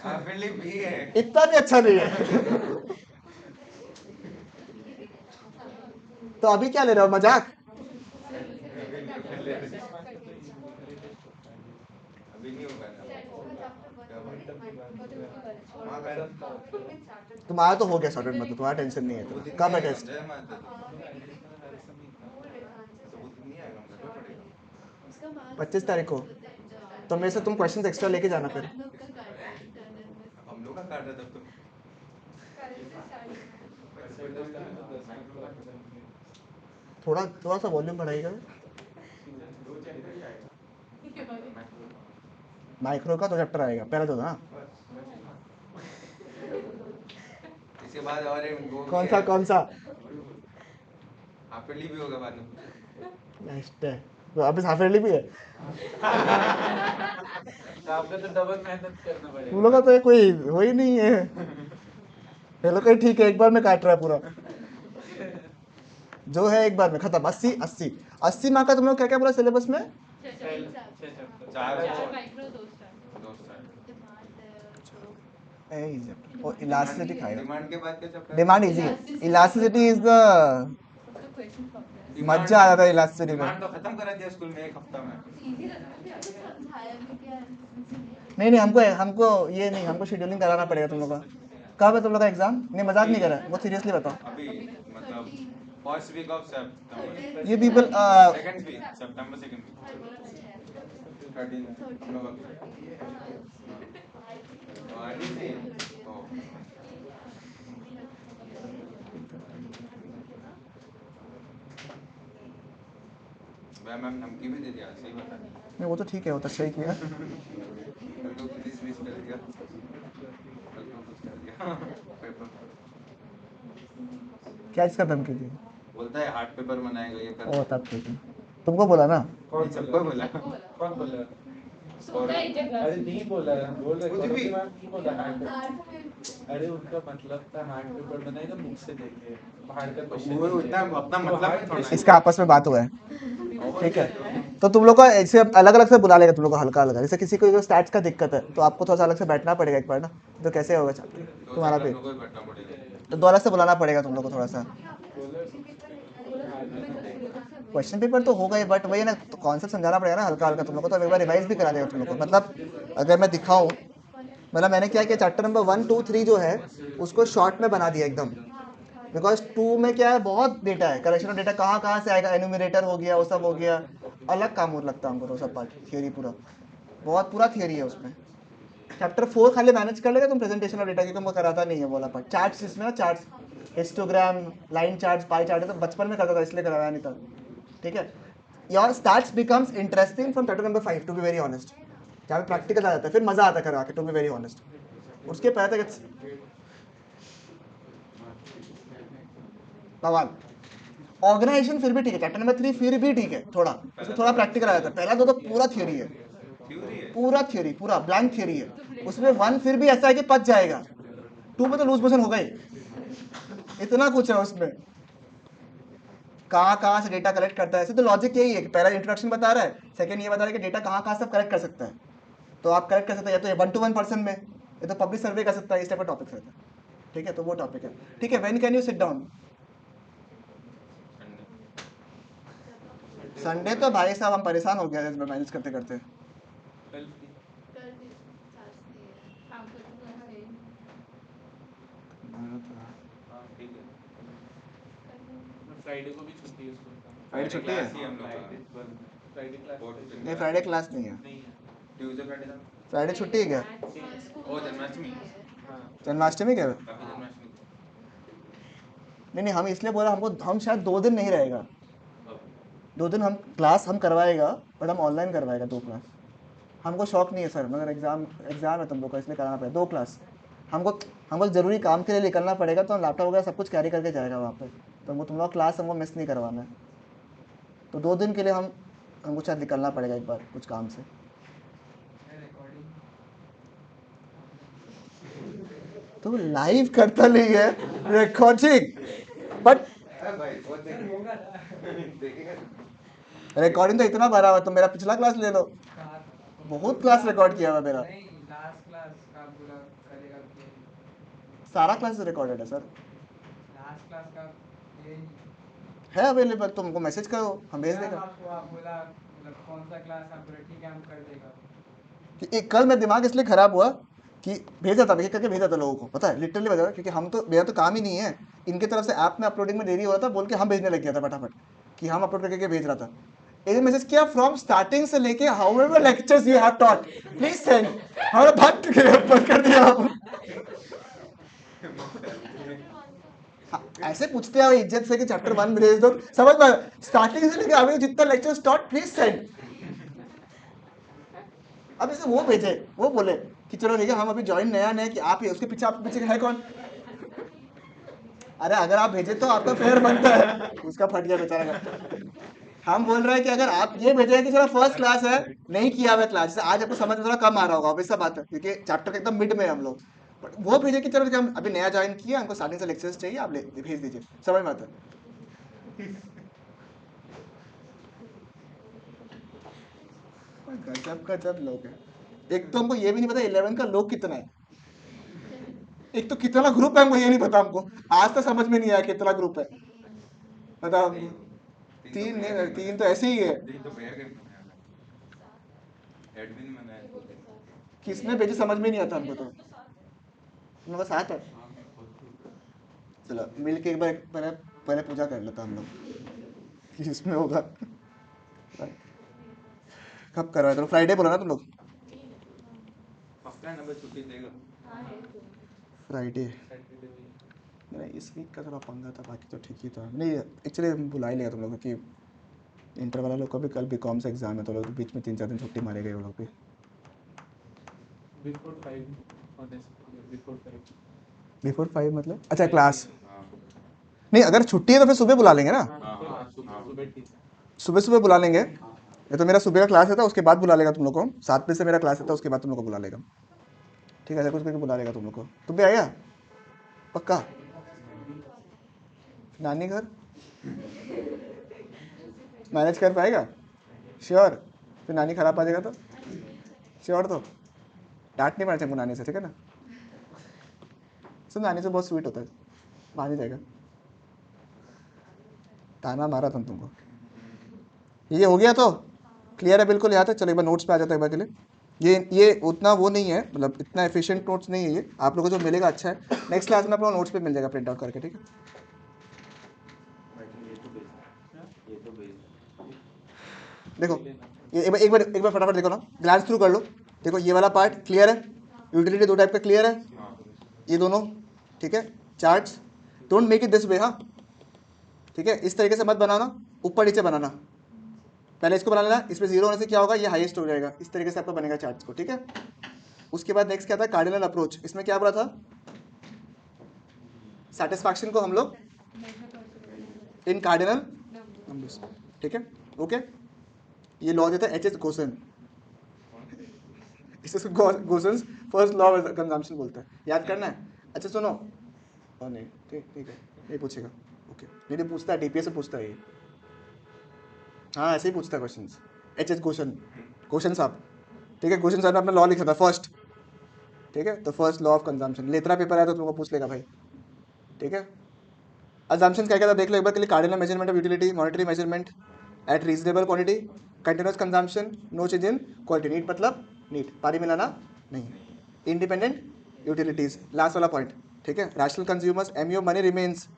भी है इतना भी अच्छा नहीं है तो अभी क्या ले रहे हो मजाक अभी नहीं होगा तुम्हारा तो हो गया सॉर्टेड मतलब तुम्हारा टेंशन नहीं है तो कब है टेस्ट नहीं आएगा हम घर पे पड़ेगा 25 तारीख को तो मेरे से तुम क्वेश्चन एक्स्ट्रा लेके जाना फिर हम लोग का काट रहा तब थोड़ा थोड़ा सा वॉल्यूम बढ़ाइएगा माइक्रो का तो चैप्टर आएगा पहला तो ना इसके बाद और कौन सा हाफिली भी होगा बाद में नेक्स्ट है तो अभी हाफिली भी है तो आपको तो डबल मेहनत करना पड़ेगा तुम लोग का तो ये कोई हो ही नहीं है चलो कोई ठीक है एक बार में काट रहा है पूरा जो है एक बार में खत्म 80 मार्क का तुम लोग क्या क्या बोला सिलेबस में चार माइक्रो दोस्त और इलास्टिसिटी खाएगा डिमांड के बाद क्या चैप्टर डिमांड इजी है इलास्टिसिटी इज द उसका क्वेश्चन फॉर्म है मजा आ जाता है इलास्टिसिटी में डिमांड तो खत्म करा दिया स्कूल में एक हफ्ता में इजी रहता है समझाया भी क्या नहीं हमको ये नहीं हमको शेड्यूलिंग कराना पड़ेगा तुम लोग का कब है तुम लोग का एग्जाम नहीं मजाक नहीं कर रहा वो सीरियसली बताओ अभी मतलब फर्स्ट वीक ऑफ सितंबर ये पीपल सेकंड वीक सितंबर सेकंड वीक 13 हम लोग आनी थी ओ वह मैम धमकी भी दे दिया सही बता नहीं वो तो ठीक है वो तो सही किया कल को पुलिस मिस कर दिया कल को कुछ कर दिया पेपर क्या इसका धमकी दी बोलता है हार्ड पेपर बनाएगा ये कर ओ तब ठीक है तुमको बोला ना कौन सबको बोला कौन बोला सोता ही जगह अरे नहीं बोला बोल रहे कुछ भी। करोगे मैम नहीं बोला हार्ड अरे उनका मतलब था हार्ड पेपर बनाएगा मुख से देखे बाहर का क्वेश्चन वो इतना अपना मतलब है थोड़ा इसका आपस में बात हुआ है ठीक है तो तुम लोग को ऐसे अलग अलग से बुला लेगा तुम लोग को हल्का हल्का जैसे किसी को स्टैट्स का दिक्कत है तो आपको थोड़ा सा अलग से बैठना पड़ेगा एक बार ना तो कैसे होगा चैप्टर तुम्हारा भी लोगों को बैठना पड़ेगा तो दो अलग से बुलाना पड़ेगा तुम लोग को थोड़ा सा क्वेश्चन पेपर तो होगा ही बट वही ना तो कॉन्सेप्ट समझाना पड़ेगा ना हल्का हल्का तुम लोग को तो एक बार रिवाइज भी करा देगा तुम लोग को मतलब अगर मैं दिखाऊं मतलब मैंने क्या किया चैप्टर नंबर 1 2 3 जो है उसको शॉर्ट में बना दिया एकदम बिकॉज 2 में क्या है बहुत डेटा है कलेक्शन ऑफ डेटा कहाँ से आएगा एनुमिरेटर हो गया वो सब हो गया अलग काम और लगता है हमको तो सब पार्ट थियोरी बहुत पूरा थियोरी है उसमें चैप्टर 4 खाली मैनेज कर लेगा तुम प्रेजेंटेशन ऑफ डेटा क्योंकि हमको कराता नहीं है बोला पार्ट चार्ट्स इसमें ना charts histogram line charts pie chart तो बचपन में करता था इसलिए कराया नहीं था ठीक है your starts becomes interesting from chapter number 5 to be very honest जहाँ पे प्रैक्टिकल आ जाता है फिर मजा आता है करवा के टू बी वेरी ऑनेस्ट उसके पहले तक सवाल ऑर्गेनाइजेशन फिर भी ठीक है चैप्टर नंबर 3 फिर भी ठीक है थोड़ा उसमें थोड़ा प्रैक्टिकल आ जाता है पहला दो तो पूरा थियोरी है थ्योरी है पूरा थियोरी पूरा ब्लैंक थियोरी है उसमें 1 फिर भी ऐसा है कि पच जाएगा 2 में तो लूज मोशन होगा ही इतना कुछ है उसमें कहाँ से डेटा कलेक्ट करता है ऐसे तो लॉजिक यही है कि पहला इंट्रोडक्शन बता रहा है सेकंड ये बता रहा है कि डेटा कहाँ से आप कलेक्ट कर सकते हैं तो आप कलेक्ट कर सकते हैं या तो 1 to 1 पर्सन में ये तो पब्लिक सर्वे कर सकता है, इस टाइप का टॉपिक रहता है, ठीक है, तो वो टॉपिक है, ठीक है। When can you sit down? Sunday तो भाई साहब हम परेशान हो गए इसमें मैनेज करते करते। कल फ्री कर दी सासती है काम कर तो है हाँ ठीक है फ्राइडे को भी छुट्टी है स्कूल का फ्राइडे छुट्टी है? क्लास ही हम लोग का। फ्राइडे क्लास नहीं फ्राइडे क्लास नहीं है, नहीं है ट्यूसडे फ्राइडे था। फ्राइडे छुट्टी है क्या? ओ जन्माष्टमी। हाँ जन्माष्टमी क्या? काफी जन्माष्टमी। नहीं हम इसलिए बोला, हमको हम शायद 2 दिन नहीं रहेगा, अब 2 दिन हम क्लास हम करवाएगा, बट हम ऑनलाइन करवाएगा 2 क्लास। हमको शौक नहीं है सर, मगर एग्जाम है तुम लोग का, इसलिए कराना पड़ेगा 2 क्लास। हमको ज़रूरी काम के लिए निकलना पड़ेगा, तो हम लैपटॉप वगैरह सब कुछ कैरी करके जाएगा वहाँ पे, तो वो तुम लोग क्लास हमको मिस नहीं करवाना है, तो 2 दिन के लिए हमको शायद निकलना पड़ेगा एक बार कुछ काम से। तो लाइव करता नहीं है रिकॉर्डिंग, बट अरे भाई वो देखेगा रिकॉर्डिंग तो इतना भरा हुआ, तो मेरा पिछला क्लास ले लो, बहुत क्लास रिकॉर्ड किया हुआ मेरा, लास्ट क्लास का पूरा करेगा कि सारा क्लास रिकॉर्डेड है सर, लास्ट क्लास का ये है अवेलेबल, तो हमको मैसेज करो, हम भेज देगा। आपको आप बोला मतलब कौन सा क्लास आप बोला ठीक है हम कर देगा कि एक कल मेरा दिमाग इसलिए खराब हुआ कि भेजा था, एक करके भेजा था लोगों को, पता है लिटरली भेजा था, क्योंकि हम तो मेरा तो काम ही नहीं है, इनकी तरफ से ऐप में अपलोडिंग में देरी हो रहा था, बोल के हम भेजने लग गया था फटाफट कि हम अपलोड करके भेज रहा था। एक मैसेज किया फ्रॉम स्टार्टिंग से लेके how ever lectures you have taught please send, हमारा भाग बंद कर दिया हम। हाँ, ऐसे पूछते हैं इज्जत से कि चैप्टर 1 भेज दो, समझ में, स्टार्टिंग से लेके अभी जितना लेक्चर टॉट प्लीज सेंड। अब इसे वो भेजे, वो बोले कि चलो ठीक है हम अभी ज्वाइन नया नया कि आप ही, उसके पीछे आपके पीछे है कौन? अरे अगर आप भेजे तो आपका फेयर बनता है, उसका फट गया बेचारा का। हम बोल रहे हैं कि अगर आप ये भेजे कि चलो फर्स्ट क्लास है, नहीं किया हुआ क्लास, जैसे आज आपको समझ में थोड़ा कम आ रहा होगा, ऑब्वियस सा बात है, क्योंकि चैप्टर के एकदम मिड में है हम लोग, बट वो भेजे कि चलो ठीक है, हम अभी नया ज्वाइन किया, हमको स्टार्टिंग से लेक्चर्स चाहिए, आप भेज दीजिए, समझ में आता है। गजब गजब लोग हैं। एक तो हमको ये भी नहीं पता 11 का लोग कितना है, एक तो कितना ग्रुप है हमको ये नहीं पता, हमको आज तक समझ में नहीं आया कितना ग्रुप है, पता हमको 3 नहीं, 3 तो ऐसे ही है। तीन तो भैया के एडमिन में है। किसने भेजी समझ में नहीं आता हमको, तो हम लोग का साथ है। चलो मिल के एक बार पहले पहले पूजा कर लेता हम लोग कि इसमें होगा। कब करवाए? तो फ्राइडे बोला ना तुम लोग? हफ्ता नंबर छुट्टी देगा। फ्राइडे सैटरडे भी नहीं, इस वीक का थोड़ा पंगा था, बाकी तो ठीक ही था। नहीं एक्चुअली बुला ही लिया तुम लोग को कि इंटर वाला लोग का भी कल बीकॉम से एग्जाम है, तो लोग बीच में 3-4 दिन छुट्टी मारे गए वो लोग भी। बिफोर 5 होने से बिफोर 5 बिफोर 5 मतलब अच्छा क्लास हाँ नहीं, अगर छुट्टी है तो फिर सुबह बुला लेंगे ना, सुबह ठीक है सुबह सुबह बुला लेंगे। ये तो मेरा सुबह का क्लास है, तो उसके बाद बुला लेगा तुम लोग को, 7 बजे से मेरा क्लास है, तो उसके बाद तुम लोग को बुला लेगा, ठीक है, ऐसा कुछ करके बुला लेगा तुम लोग को। तुम भी आएगा पक्का? नानी घर मैनेज कर पाएगा? श्योर? फिर नानी खराब आ जाएगा तो श्योर? तो डांट नहीं पड़ना चाहिए नानी से, ठीक है ना? सर नानी से बहुत स्वीट होता है, मान ही जाएगा। ताना मारा था तुमको। ये हो गया तो क्लियर है बिल्कुल यहाँ तक? चलो एक बार नोट्स पे आ जाता है एक बार के लिए। ये उतना वो नहीं है, मतलब इतना एफिशिएंट नोट्स नहीं है ये, आप लोगों को जो मिलेगा अच्छा है, नेक्स्ट क्लास में अपना नोट्स पे मिल जाएगा प्रिंट आउट करके, ठीक है? ये तो भेज देखो ये एक बार फटाफट देखो ना, ग्लांस थ्रू कर लो। देखो ये वाला पार्ट क्लियर है, यूटिलिटी 2 टाइप का क्लियर है, ये दोनों ठीक है। Charts don't make it this way, हाँ ठीक है, इस तरीके से मत बनाना, ऊपर नीचे बनाना, पहले इसको बना लेना, इसमें 0 होने से क्या होगा, ये हाईएस्ट हो जाएगा, इस तरीके से आपका बनेगा चार्ट्स को, ठीक है। उसके बाद नेक्स्ट क्या था, कार्डिनल अप्रोच। इसमें क्या बोला था, सेटिस्फैक्शन को हम लोग इन कार्डिनल नंबर्स, ठीक है, ओके। ये लॉ देता है एच.एस. गोसन, इसे गोसन्स फर्स्ट लॉ ऑफ कंजम्पशन बोलता है, याद करना है। अच्छा सुनो, और नहीं ठीक है, नहीं पूछेगा, ओके, नहीं पूछता है, टीपीएस से पूछता है ये, हाँ ऐसे ही पूछता है क्वेश्चंस, एच.एस. गोसन साहब, ठीक है। गोसन साहब ने अपना लॉ लिखा था फर्स्ट, ठीक है। तो फर्स्ट लॉ ऑफ कंजम्पशन, लेतरा पेपर है तो तुमको पूछ लेगा भाई, ठीक है। अजम्पशन क्या क्या था देख लो एक बार के लिए। Cardinal measurement of utility, monetary measurement at reasonable quantity, continuous consumption, no change in quality, neat मतलब नीट, पारी मिलाना नहीं, इंडिपेंडेंट यूटिलिटीज, लास्ट वाला पॉइंट, ठीक है। Rational consumers, MU money remains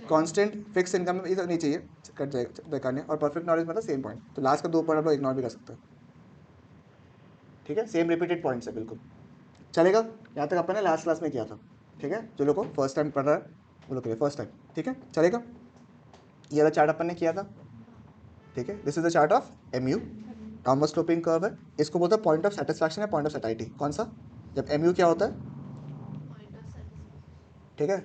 constant, fix income ये नहीं चाहिए, कट जाएगा बेकार नहीं, और परफेक्ट नॉलेज मतलब सेम पॉइंट। तो लास्ट का 2 पॉइंट आप लोग इग्नोर भी कर सकते हो, ठीक है। सेम रिपीटेड पॉइंट्स है बिल्कुल, चलेगा। यहाँ तक अपन ने लास्ट क्लास में किया था, ठीक है। जो लोग को फर्स्ट टाइम पढ़ रहा है वो लोग के लिए फर्स्ट टाइम, ठीक है, चलेगा। ये वाला चार्ट अपन ने किया था, ठीक है। This is the chart of MU, downward sloping curve है। इसको बोलते हैं पॉइंट ऑफ सेटिस्फैक्शन या पॉइंट ऑफ सैटिस्फैक्टी। कौन सा? जब एमयू क्या होता है, ठीक है,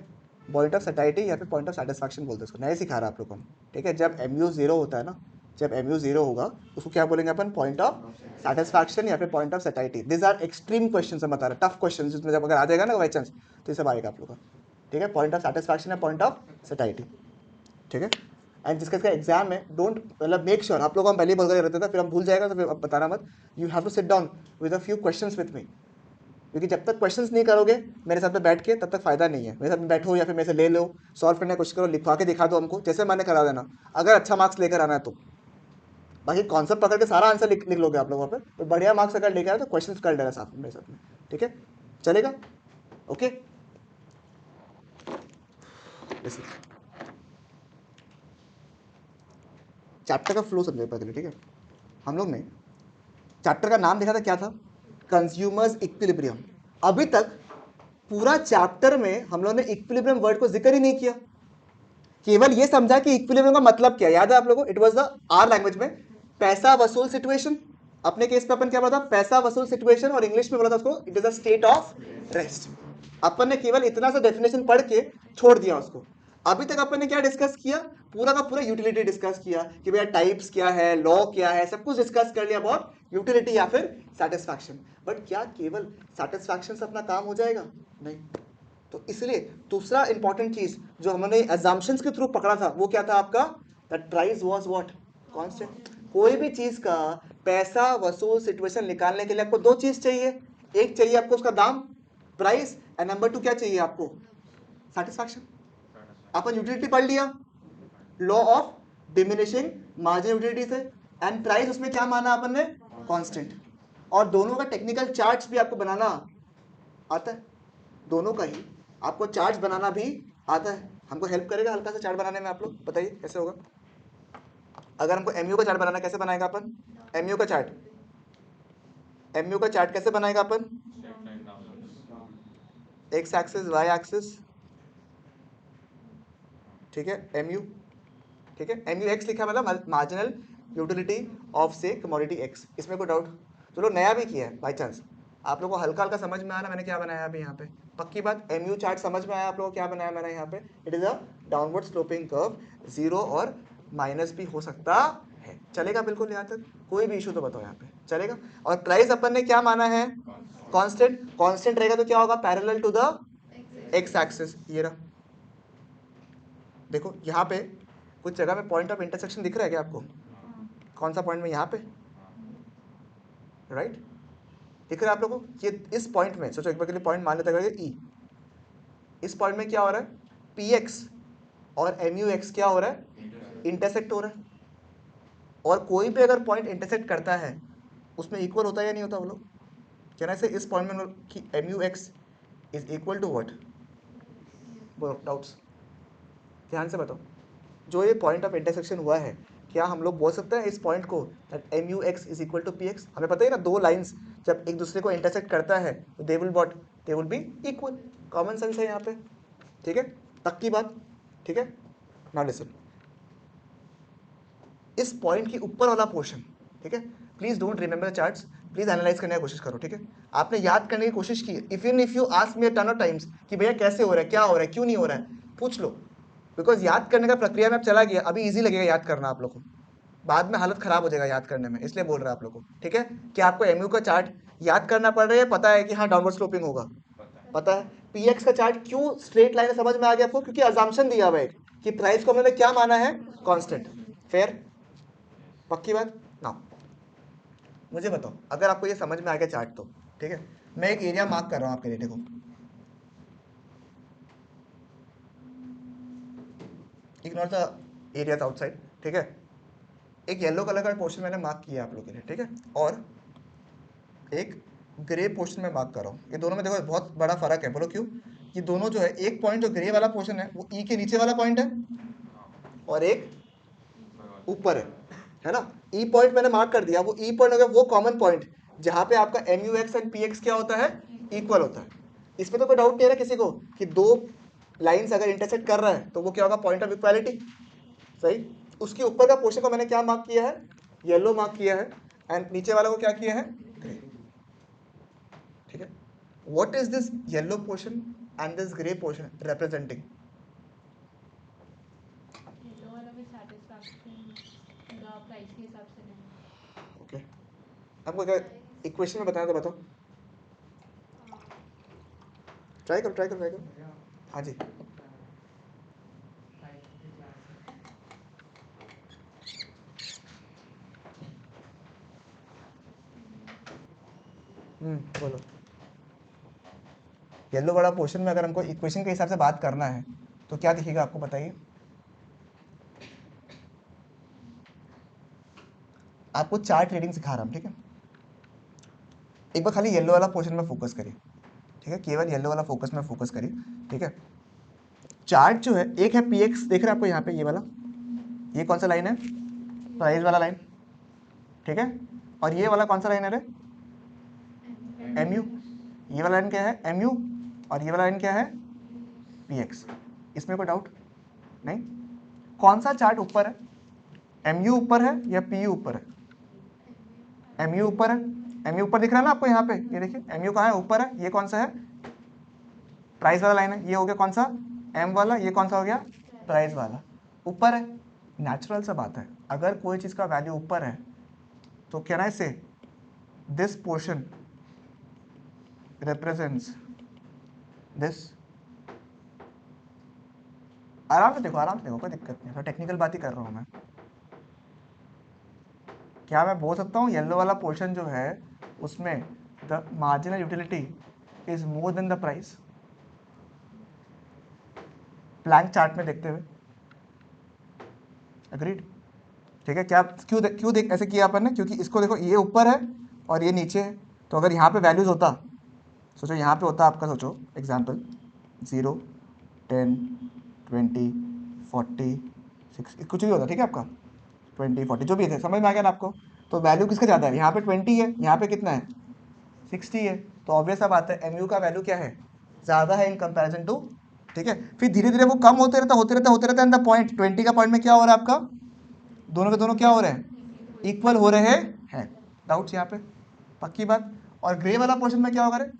पॉइंट ऑफ सैटिस्फैक्टी या फिर पॉइंट ऑफ सेटिस्फैक्शन बोलते हैं इसको, नए सिखा रहा है आप लोग को, ठीक है। जब एमयू 0 होता है ना, जब एमयू 0 होगा उसको क्या बोलेंगे अपन, पॉइंट ऑफ सेटिस्फैक्शन या फिर point of satisfactory. This are extreme question, मैं बता रहा, टफ क्वेश्चन, जिसमें जब अगर आ जाएगा ना बाई चांस तो ये सब आएगा आप लोग का, ठीक है। पॉइंट ऑफ सेटिस्फैक्शन या पॉइंट ऑफ सैटिस्फैक्टी, ठीक है। एंड जिसका इसका एग्जाम है, डोंट मतलब मेक श्योर, आप लोग हम पहले ही बोल कर रहते थे, फिर हम भूल जाएगा तो फिर अब बताना मत। You have to sit down with a few questions with me, क्योंकि जब तक क्वेश्चंस नहीं करोगे मेरे साथ में बैठ के तब तक फायदा नहीं है। मेरे साथ में बैठो या फिर मेरे से ले लो, सॉल्व करने की कोशिश करो, लिखवा के दिखा दो हमको, जैसे मैंने करा देना, अगर अच्छा मार्क्स लेकर आना है तो। बाकी कॉन्सेप्ट पकड़ के सारा आंसर लिख लोगे आप लोगों पर, तो बढ़िया मार्क्स अगर लेकर आए तो क्वेश्चन कर लेना साथ में मेरे साथ में, ठीक है, चलेगा, ओके। चैप्टर का फ्लो समझे पहले, ठीक है। हम लोग ने चैप्टर का नाम देखा था, क्या था, कंज्यूमर्स इक्विलिब्रियम। अभी तक पूरा चैप्टर में हम लोग ने इक्विलिब्रियम वर्ड को जिक्र ही नहीं किया, केवल ये समझा कि इक्विलिब्रियम का मतलब क्या, याद है आप लोगों को, it was the R language में पैसा वसूल सिचुएशन। अपने केस में अपन क्या बोला था, पैसा वसूल सिचुएशन, और इंग्लिश में बोला था उसको it is a state of rest. अपन ने केवल इतना सा डेफिनेशन पढ़ के छोड़ दिया उसको। अभी तक अपन ने क्या डिस्कस किया, पूरा का पूरा यूटिलिटी डिस्कस किया कि भैया टाइप्स क्या है, लॉ क्या है, सब कुछ डिस्कस कर लिया अबाउट यूटिलिटी या फिर सेटिस्फैक्शन। बट क्या केवल सेटिस्फैक्शन से अपना काम हो जाएगा? नहीं। तो इसलिए दूसरा इंपॉर्टेंट चीज जो हमने अजम्पशंस के थ्रू पकड़ा था वो क्या था आपका, that price was what, constant. कोई भी चीज का पैसा वसूल सिचुएशन निकालने के लिए आपको 2 चीज चाहिए, एक चाहिए आपको उसका दाम, प्राइस, एंड नंबर 2 क्या चाहिए आपको, सेटिस्फैक्शन। अपन यूटिलिटी पढ़ लिया, law of diminishing margin utility से, एंड प्राइस उसमें क्या माना अपन ने, कांस्टेंट। और दोनों का टेक्निकल चार्ट्स भी आपको बनाना आता है, दोनों का ही आपको चार्ट बनाना भी आता है। हमको हेल्प करेगा हल्का सा चार्ट बनाने में, आप लोग बताइए कैसे होगा। अगर हमको एमयू का चार्ट बनाना, कैसे बनाएगा अपन एमयू का चार्ट, एमयू का चार्ट कैसे बनाएगा अपन, एक्स एक्सिस वाई एक्सिस, ठीक है, एमयू, ठीक है, एमयू एक्स लिखा मतलब मार्जिनल यूटिलिटी ऑफ से कमोडिटी एक्स, इसमें कोई डाउट? चलो नया भी किया है बाई चांस, आप लोगों को हल्का हल्का समझ में आ रहा मैंने क्या बनाया अभी यहाँ पे, पक्की बात। एमयू चार्ट समझ में आया आप लोगों को क्या बनाया मैंने यहाँ पे, it is a downward sloping curve, 0 और माइनस भी हो सकता है, चलेगा बिल्कुल, यहाँ तक कोई भी इशू तो बताओ यहाँ पे, चलेगा। और प्राइस अपन ने क्या माना है, कांस्टेंट, कांस्टेंट रहेगा तो क्या होगा, parallel to the X axis. ये रहा, देखो यहाँ पे कुछ जगह में पॉइंट ऑफ इंटरसेक्शन दिख रहा है क्या आपको, कौन सा पॉइंट में, यहाँ पे, राइट, दिख रहा है आप लोगों को, ये इस पॉइंट में सोचो एक बार के लिए, पॉइंट मान लेते हैं ई, इस पॉइंट में क्या हो रहा है, पी एक्स और एम यू एक्स क्या हो रहा है, इंटरसेक्ट हो रहा है। और कोई भी अगर पॉइंट इंटरसेक्ट करता है उसमें इक्वल होता है या नहीं होता, वो लोग कहना से इस पॉइंट में कि M you X is equal to what, बोलो डाउट्स, ध्यान से बताओ। जो ये पॉइंट ऑफ इंटरसेक्शन हुआ है, क्या हम लोग बोल सकते हैं इस पॉइंट को that M you X is equal to P X? हमें पता है ना, 2 लाइंस जब एक दूसरे को इंटरसेक्ट करता है तो they will be equal, common sense है यहाँ पे, ठीक है, तक की बात, ठीक है। नाउ लिसन, इस पॉइंट की ऊपर वाला पोर्शन, ठीक है, please don't remember the charts, please analyse करने की कोशिश करो, ठीक है। आपने याद करने की कोशिश की, if you ask me a ton of times कि भैया कैसे हो रहा है, क्या हो रहा है, क्यों नहीं हो रहा है, पूछ लो, बिकॉज याद करने का प्रक्रिया में अब चला गया, अभी इजी लगेगा याद करना आप लोग को, बाद में हालत खराब हो जाएगा याद करने में, इसलिए बोल रहा है आप लोग को, ठीक है। कि आपको एमयू का चार्ट याद करना पड़ रहा है, पता है कि हाँ डाउनवर्ड स्लोपिंग होगा, पता है। पीएक्स का चार्ट क्यों स्ट्रेट लाइन समझ में आ गया आपको, क्योंकि अजम्पशन दिया हुआ है कि प्राइस को हमने क्या माना है, कांस्टेंट, फेयर, पक्की बात ना। मुझे बताओ अगर आपको ये समझ में आ गया चार्ट तो, ठीक है, मैं एक एरिया मार्क कर रहा हूं आपके लिए, देखो इग्नोर द एरियाज आउटसाइड, ठीक है। एक येलो कलर का पोर्शन मैंने मार्क किया आप लोगों के लिए, ठीक है, और एक ग्रे पोर्शन में मार्क कर रहा हूँ। ये दोनों में देखो बहुत बड़ा फर्क है, बोलो क्यों? ये दोनों जो है, एक पॉइंट जो ग्रे वाला पोर्शन है वो ई के नीचे वाला पॉइंट है और एक ऊपर है ना। ई पॉइंट मैंने मार्क कर दिया, वो ई पॉइंट अगर वो कॉमन पॉइंट जहाँ पे आपका M you X and P X क्या होता है, इक्वल होता है। इसमें तो कोई डाउट नहीं है किसी को कि दो लाइंस अगर इंटरसेक्ट कर रहा है तो वो क्या होगा, पॉइंट ऑफ इक्वालिटी, सही। उसके ऊपर का पोर्शन को मैंने क्या मार्क किया है, येलो मार्क किया है, एंड नीचे वाला को क्या किया है, ग्रे, ठीक है। What is this yellow portion and this grey portion representing? Yellow वाला भी सैटिस्फैक्शन का प्राइस के हिसाब से नहीं। ओके, आपको अगर इक्वेशन में बताना तो बताओ, ट्राई करो। हाँ जी, बोलो। येलो वाला पोर्शन में अगर हमको इक्वेशन के हिसाब से बात करना है तो क्या दिखेगा आपको, बताइए। आपको चार्ट रीडिंग सिखा रहा हूँ, ठीक है। एक बार खाली येलो वाला पोर्शन में फोकस करिए, ठीक है, केवल येलो वाला फोकस में फोकस करिए, ठीक है। चार्ट जो है, एक है पी एक्स, देख रहे हैं आपको यहाँ पे ये वाला, ये कौन सा लाइन है, प्राइस वाला लाइन, ठीक है। और ये वाला कौन सा लाइन है, एम यू। ये वाला लाइन क्या है, एम यू, और ये वाला लाइन क्या है, पी एक्स। इसमें कोई डाउट नहीं? कौन सा चार्ट ऊपर है, एम यू ऊपर है या पी यू ऊपर है? एम यू ऊपर है। एम यू ऊपर दिख रहा है ना आपको यहाँ पे, ये देखिए एम यू कहाँ है, ऊपर है। ये कौन सा है, प्राइस वाला लाइन है। ये हो गया कौन सा, एम वाला। ये कौन सा हो गया, प्राइस वाला, ऊपर है। नेचुरल सा बात है, अगर कोई चीज़ का वैल्यू ऊपर है तो कैन आई से दिस पोर्शन represents this। आराम से देखो, कोई दिक्कत नहीं, थोड़ा टेक्निकल बात ही कर रहा हूँ मैं। क्या मैं बोल सकता हूँ येलो वाला पोर्शन जो है उसमें the marginal utility is more than the price, blank chart में देखते हुए? अग्रीड, ठीक है। क्या क्यों देख ऐसे किया अपन ने, क्योंकि इसको देखो ये ऊपर है और ये नीचे है, तो अगर यहाँ पे वैल्यूज होता, सोचो यहाँ पे होता आपका, सोचो एग्जाम्पल 0, 10, 20, 40, 60, कुछ भी होता, ठीक है आपका 20, 40 जो भी थे, समझ में आ गया ना आपको। तो वैल्यू किसका ज़्यादा है, यहाँ पे 20 है, यहाँ पे कितना है, 60 है। तो ऑब्वियस सा बात है एम यू का वैल्यू क्या है, ज़्यादा है इन कंपेरिजन टू, ठीक है। फिर धीरे धीरे वो कम होते रहता है एंड द पॉइंट 20 का पॉइंट में क्या हो रहा है आपका, दोनों के दोनों क्या हो रहे हैं, इक्वल हो रहे हैं। डाउट्स यहाँ पे, पक्की बात। और ग्रे वाला पोर्शन में क्या होगा रे,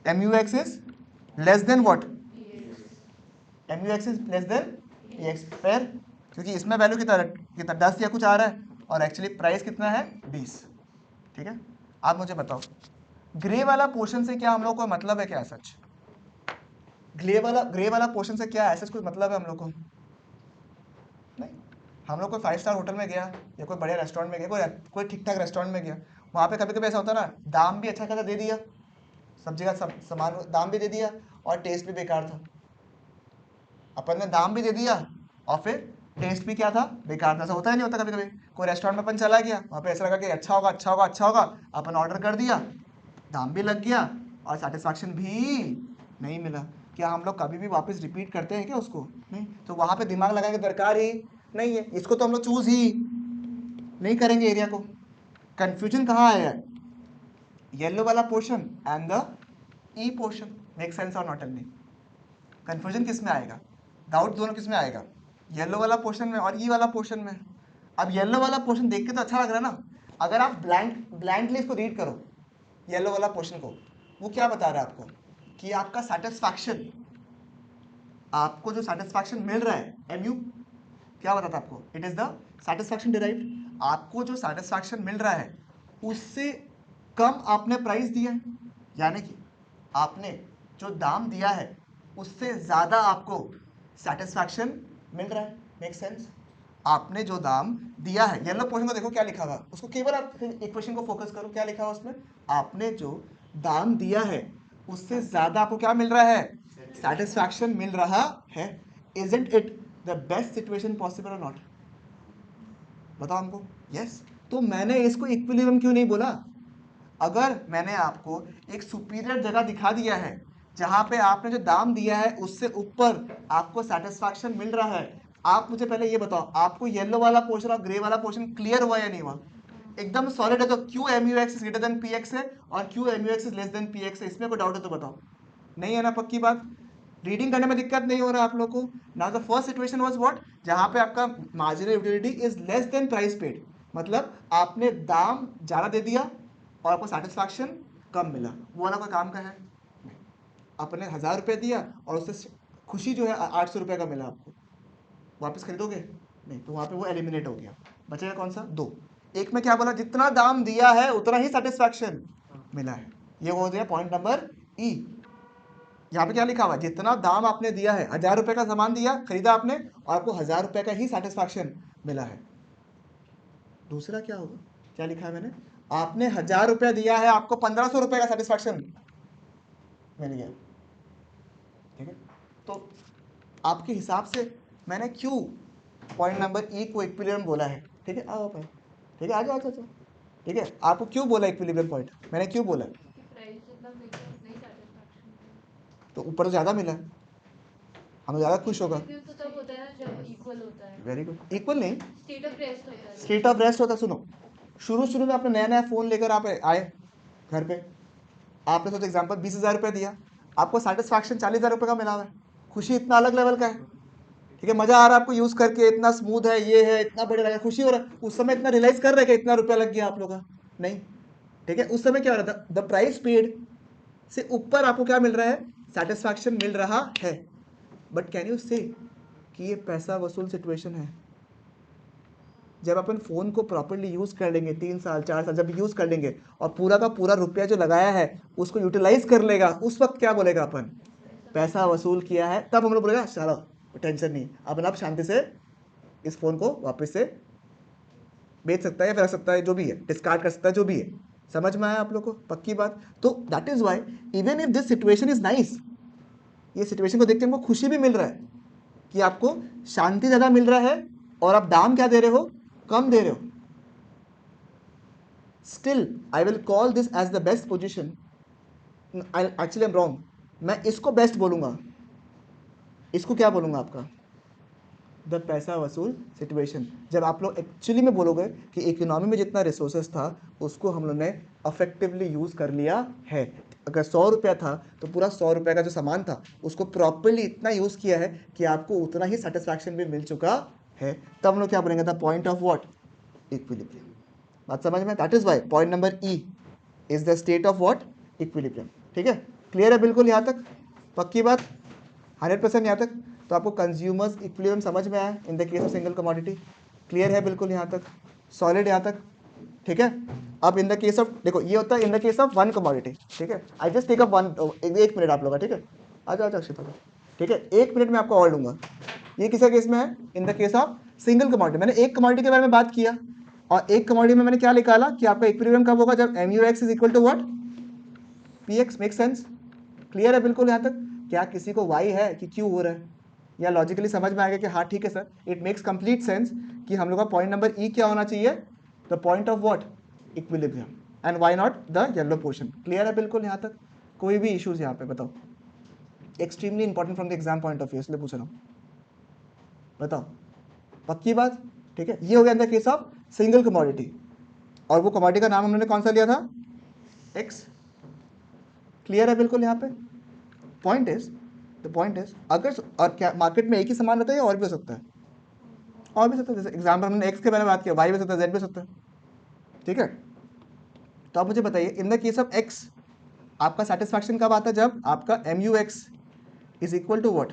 M you X is less than what, M you X is less than P X, fair. क्योंकि इसमें वैल्यू कितना 10 या कुछ आ रहा है और एक्चुअली प्राइस कितना है 20, ठीक है। आप मुझे बताओ ग्रे वाला पोर्शन से क्या हम लोग को मतलब है, क्या सच ग्रे वाला पोर्शन से क्या ऐसा कोई मतलब है हम लोग को? नहीं। हम लोग कोई 5 स्टार होटल में गया या कोई बड़े रेस्टोरेंट में गया, कोई ठीक ठाक रेस्टोरेंट में गया, वहाँ पे कभी कभी ऐसा होता है ना, दाम भी अच्छा खासा दे दिया, सब जगह सामान दाम भी दे दिया और टेस्ट भी बेकार था। अपन ने दाम भी दे दिया और फिर टेस्ट भी क्या था, बेकार था। ऐसा होता है नहीं होता, कभी कभी कोई रेस्टोरेंट में अपन चला गया, वहाँ पे ऐसा लगा कि अच्छा होगा, अपन ऑर्डर कर दिया, दाम भी लग गया और सेटिस्फैक्शन भी नहीं मिला। क्या हम लोग कभी भी वापस रिपीट करते हैं क्या उसको? नहीं। तो वहाँ पे दिमाग लगाने की दरकार ही नहीं है, इसको तो हम लोग चूज ही नहीं करेंगे एरिया को। कंफ्यूजन कहाँ आया है, येलो वाला portion and the E portion, make sense और नॉट टेल मी? कंफ्यूजन किस में आएगा, डाउट दोनों किस में आएगा, येलो वाला पोर्शन में और ई वाला पोर्शन में। अब येलो वाला पोर्शन देख के तो अच्छा लग रहा है ना, अगर आप ब्लैंकली इसको रीड करो येलो वाला पोर्शन को, वो क्या बता रहा है आपको कि आपका सेटिस्फैक्शन, आपको जो सेटिस्फैक्शन मिल रहा है एम यू क्या बताता है आपको, it is the satisfaction derived. आपको जो सेटिस्फैक्शन मिल रहा है उससे कम आपने प्राइस दिया है, यानी कि आपने जो दाम दिया है उससे ज़्यादा आपको सेटिस्फैक्शन मिल रहा है। Make sense? आपने जो दाम दिया है, येलो पोर्शन को देखो क्या लिखा हुआ, उसको केवल आप इक्वेशन को फोकस करो, क्या लिखा हुआ उसमें, आपने जो दाम दिया है उससे ज्यादा आपको क्या मिल रहा है, सेटिस्फैक्शन मिल रहा है। Isn't it the best situation possible और नॉट? बताओ हमको। यस। तो मैंने इसको इक्विलिब्रियम क्यों नहीं बोला? अगर मैंने आपको एक सुपीरियर जगह दिखा दिया है जहां पे आपने जो दाम दिया है उससे ऊपर आपको सेटिस्फैक्शन मिल रहा है, आप मुझे पहले ये बताओ, आपको येलो वाला पोर्शन और ग्रे वाला पोर्शन क्लियर हुआ या नहीं हुआ? एकदम सॉलिड है तो Q M you X is greater than P X है और Q M you X is less than P X है, इसमें कोई डाउट है तो बताओ। नहीं है ना, पक्की बात? रीडिंग करने में दिक्कत नहीं हो रहा आप लोग को ना? The first situation was what, जहां पे आपका marginal utility is less then price paid, मतलब आपने दाम ज़्यादा दे दिया और आपको सेटिस्फैक्शन कम मिला, वो वाला कोई काम का है? आपने 1000 रुपये दिया और उससे खुशी जो है 800 रुपये का मिला, आपको वापस खरीदोगे? नहीं, तो वहाँ पे वो एलिमिनेट हो गया। बचेगा कौन सा? दो। एक में क्या बोला, जितना दाम दिया है उतना ही सेटिस्फैक्शन मिला है, ये हो गया पॉइंट नंबर ई। यहाँ पे क्या लिखा हुआ है, जितना दाम आपने दिया है, 1000 रुपये का सामान दिया, खरीदा आपने और आपको 1000 रुपये का ही सेटिस्फैक्शन मिला है। दूसरा क्या होगा, क्या लिखा है मैंने, आपने 1000 रुपया दिया है, आपको 1500 रुपये का सेटिस्फैक्शन मिल गया। ठीक है, तो आपके हिसाब से मैंने क्यों पॉइंट नंबर ई को इक्विलिब्रियम बोला है? ठीक है, आओ आप, ठीक है, आ जाओ, ठीक है, आपको क्यों बोला इक्विलिब्रियम पॉइंट, मैंने क्यों बोला? क्योंकि प्राइस जितना मिलता है उतना ही सेटिस्फैक्शन। तो ऊपर तो ज़्यादा मिला, हमें ज़्यादा खुश होगा। तो तब होता है ना जब इक्वल होता है, वेरी गुड। इक्वल नहीं, स्टेट ऑफ रेस्ट होता है। स्टेट ऑफ रेस्ट होता है। सुनो, शुरू में आपने नया नया फ़ोन लेकर आप आए घर पे, आपने सोचा एग्जाम्पल 20,000 रुपये दिया, आपको सेटिस्फैक्शन 40,000 रुपये का मिला हुआ है, खुशी इतना अलग लेवल का है। ठीक है, मज़ा आ रहा है आपको यूज़ करके, इतना स्मूथ है, ये है, इतना बढ़िया लगा, खुशी हो रहा है। उस समय इतना रियलाइज़ कर रहे हैं कि इतना रुपया लग गया आप लोग का? नहीं। ठीक है, उस समय क्या हो रहा था, द प्राइस पेड से ऊपर आपको क्या मिल रहा है, सेटिस्फैक्शन मिल रहा है। बट कैन यू से कि ये पैसा वसूल सिचुएशन है? जब अपन फ़ोन को प्रॉपरली यूज़ कर लेंगे, 3 साल 4 साल जब यूज़ कर लेंगे और पूरा का पूरा रुपया जो लगाया है उसको यूटिलाइज कर लेगा, उस वक्त क्या बोलेगा अपन, पैसा वसूल किया है। तब हम लोग बोलेगा चलो टेंशन नहीं, अपन आप शांति से इस फ़ोन को वापस से बेच सकता है या फिर रख सकता है, जो भी है, डिस्कार्ड कर सकता है, जो भी है। समझ में आया आप लोग को? पक्की बात। तो that is why even if this situation is nice, ये सिचुएशन को देख के हमको खुशी भी मिल रहा है कि आपको शांति ज़्यादा मिल रहा है और आप दाम क्या दे रहे हो, कम दे रहे हो। Still I will call this as the best position. Actually I am wrong, मैं इसको बेस्ट बोलूँगा, इसको क्या बोलूँगा आपका, द पैसा वसूल सिचुएशन। जब आप लोग एक्चुअली में बोलोगे कि इकोनॉमी में जितना रिसोर्सेज था उसको हम लोग ने अफेक्टिवली यूज़ कर लिया है। अगर 100 रुपया था तो पूरा 100 रुपये का जो सामान था उसको प्रॉपरली इतना यूज़ किया है कि आपको उतना ही सेटिस्फैक्शन भी मिल चुका है, तब हम लोग क्या बोलेंगे, the point of what, equilibrium. बात समझ में? That is why point number E is the state of what, equilibrium. ठीक है, क्लियर है बिल्कुल यहाँ तक? पक्की बात, 100% यहाँ तक? तो आपको कंज्यूमर्स इक्विलिब्रियम समझ में आया इन the case of single commodity? Clear है बिल्कुल यहाँ तक? सॉलिड यहाँ तक? ठीक है, अब इन द केस ऑफ, देखो ये होता है in the case of one commodity. ठीक है, I just take up one, एक मिनट आप लोग का। ठीक है, आ जाओ अक्षिता। ठीक है, 1 मिनट में आपको और लूँगा। ये किसी केस में है, in the case of single commodity. मैंने एक कमोडिटी के बारे में बात किया और एक कमोडिटी में मैंने क्या निकाला कि आपका इक्विलिब्रियम कब होगा, जब MUX is equal to what, PX। Make sense? Clear है बिल्कुल यहाँ तक? क्या किसी को वाई है कि क्यों हो रहा है, या लॉजिकली समझ में आ गया कि हाँ ठीक है sir, it makes complete sense कि हम लोग का पॉइंट नंबर ई क्या होना चाहिए, the point of what, equilibrium, and why not the yellow portion. Clear है बिल्कुल यहाँ तक? कोई भी इश्यूज यहाँ पे बताओ? Extremely important from the exam point of view, इसलिए पूछ रहा हूँ, बताओ। पक्की बात? ठीक है, ये हो गया इन the case of single commodity, और वो कमोडिटी का नाम हमने कौन सा लिया था, एक्स। क्लियर है बिल्कुल यहाँ पे? Point is, the point is, अगर और क्या मार्केट में एक ही सामान रहता है या और भी हो सकता है? और भी सकता है। जैसे एग्जाम्पल हमने एक्स के बारे में बात किया, वाई भी सकता है, जेड भी सकता है। ठीक है, तो आप मुझे बताइए in the case of X आपका सेटिस्फैक्शन कब आता है, जब आपका MUX is equal to what,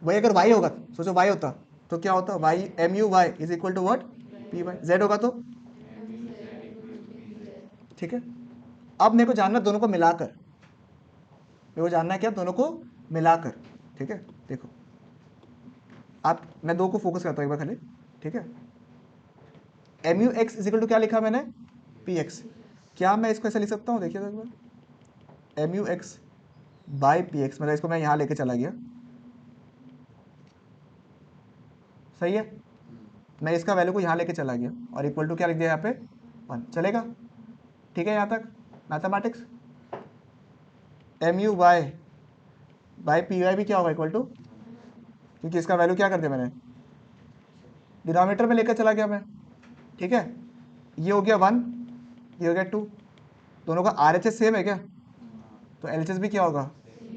वही अगर y होगा, सोचो y होता तो क्या होता, y MUY is equal to what, PY। z होगा तो, ठीक है। अब मेरे को जानना दोनों को मिलाकर, मेरे को जानना है क्या, दोनों को मिलाकर। ठीक है, देखो आप, मैं 2 को फोकस करता हूँ एक बार खाली, ठीक है। M you X is equal to क्या लिखा मैंने, पी एक्स। क्या मैं इसको ऐसे लिख सकता हूँ, देखिए एक बार, M you X by P X, मतलब इसको मैं यहाँ लेके चला गया, सही है। मैं इसका वैल्यू को यहाँ लेके चला गया और इक्वल टू क्या लिख दिया यहाँ पे 1, चलेगा, ठीक है यहाँ तक mathematics. M U Y by P Y भी क्या होगा, इक्वल टू, क्योंकि इसका वैल्यू क्या कर दिया मैंने, डिनोमिनेटर में लेकर चला गया मैं, ठीक है। ये हो गया 1, ये हो गया 2, दोनों का आर एच एस सेम है क्या, तो एल एच एस भी क्या होगा,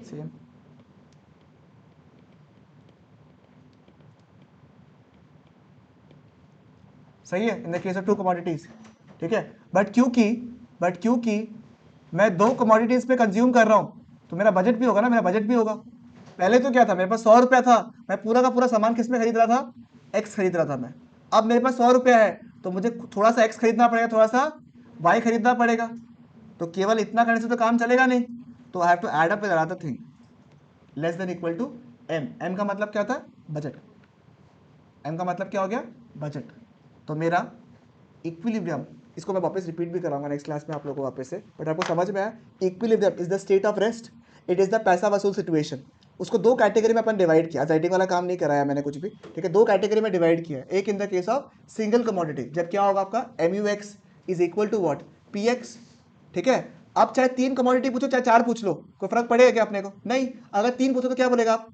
सेम। सही है in the case of 2 commodities, ठीक है। बट क्योंकि मैं 2 कमोडिटीज पे कंज्यूम कर रहा हूं तो मेरा बजट भी होगा ना, मेरा बजट भी होगा। पहले तो क्या था, मेरे पास 100 रुपया था, मैं पूरा का पूरा सामान किस में खरीद रहा था, एक्स खरीद रहा था मैं। अब मेरे पास 100 रुपया है तो मुझे थोड़ा सा एक्स खरीदना पड़ेगा, थोड़ा सा वाई खरीदना पड़ेगा, तो केवल इतना करने से तो काम चलेगा नहीं, तो I have to add up with another thing less than equal to M. M का मतलब क्या होता है, बजट। एम का मतलब क्या हो गया, बजट। तो मेरा इक्विलिब्रियम, इसको मैं वापस रिपीट भी कराऊंगा नेक्स्ट क्लास में आप लोगों को वापस से, बट आपको समझ में आया, equilibrium is the state of rest, it is the पैसा वसूल सिचुएशन। उसको 2 कैटेगरी में अपन डिवाइड किया, राइटिंग वाला काम नहीं कराया मैंने कुछ भी, ठीक है। 2 कैटेगरी में डिवाइड किया, एक in the case of single commodity, जब क्या होगा आपका M you X is equal to what, P X, ठीक है। अब चाहे 3 कमोडिटी पूछो चाहे 4 पूछ लो, कोई फर्क पड़ेगा क्या अपने को, नहीं। अगर 3 पूछो तो क्या बोलेगा आप,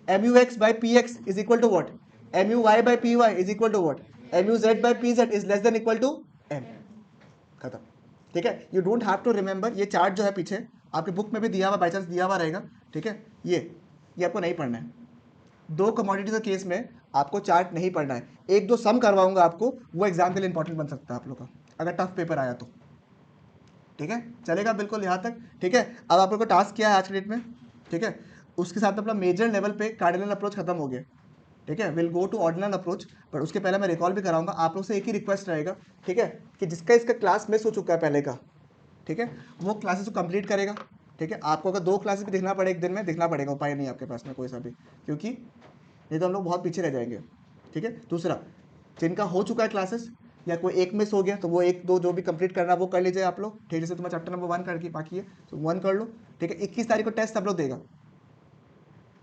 M you X by P X is equal to what, M U Y by P Y is equal to what, M U Z by P Z is less than equal to M, खत्म, ठीक है। You don't have to remember, ये chart जो है पीछे आपकी book में भी दिया हुआ, बाई चांस दिया हुआ रहेगा, ठीक है। ये आपको नहीं पढ़ना है, 2 कमोडिटी के केस में आपको चार्ट नहीं पढ़ना है। 1-2 सम करवाऊंगा आपको, वो एग्जाम के लिए इंपॉर्टेंट बन सकता है आप लोग का, अगर टफ पेपर आया तो, ठीक है। चलेगा बिल्कुल यहाँ तक, ठीक है। अब आप लोग को टास्क किया है आज के डेट में, ठीक है। उसके साथ अपना मेजर लेवल पे कार्डिनल अप्रोच खत्म हो गया, ठीक है। Will go to ordinal approach, but उसके पहले मैं रिकॉल भी कराऊंगा आप लोग से, एक ही रिक्वेस्ट रहेगा, ठीक है, कि जिसका इसका क्लास मिस हो चुका है पहले का, ठीक है, वो क्लासेस को कंप्लीट करेगा, ठीक है। आपको अगर 2 क्लासेस भी देखना पड़े एक दिन में, देखना पड़ेगा, उपाय नहीं आपके पास में कोई सा भी, क्योंकि नहीं तो हम लोग बहुत पीछे रह जाएंगे, ठीक है। दूसरा, जिनका हो चुका है क्लासेस या कोई एक मिस हो गया तो वो 1-2 जो भी कंप्लीट करना वो कर लीजिए आप लोग, ठीक है। जैसे तुम्हारा चैप्टर नंबर 1 करके बाकी है तो 1 कर लो, ठीक है। 21 तारीख को टेस्ट सब लोग देगा,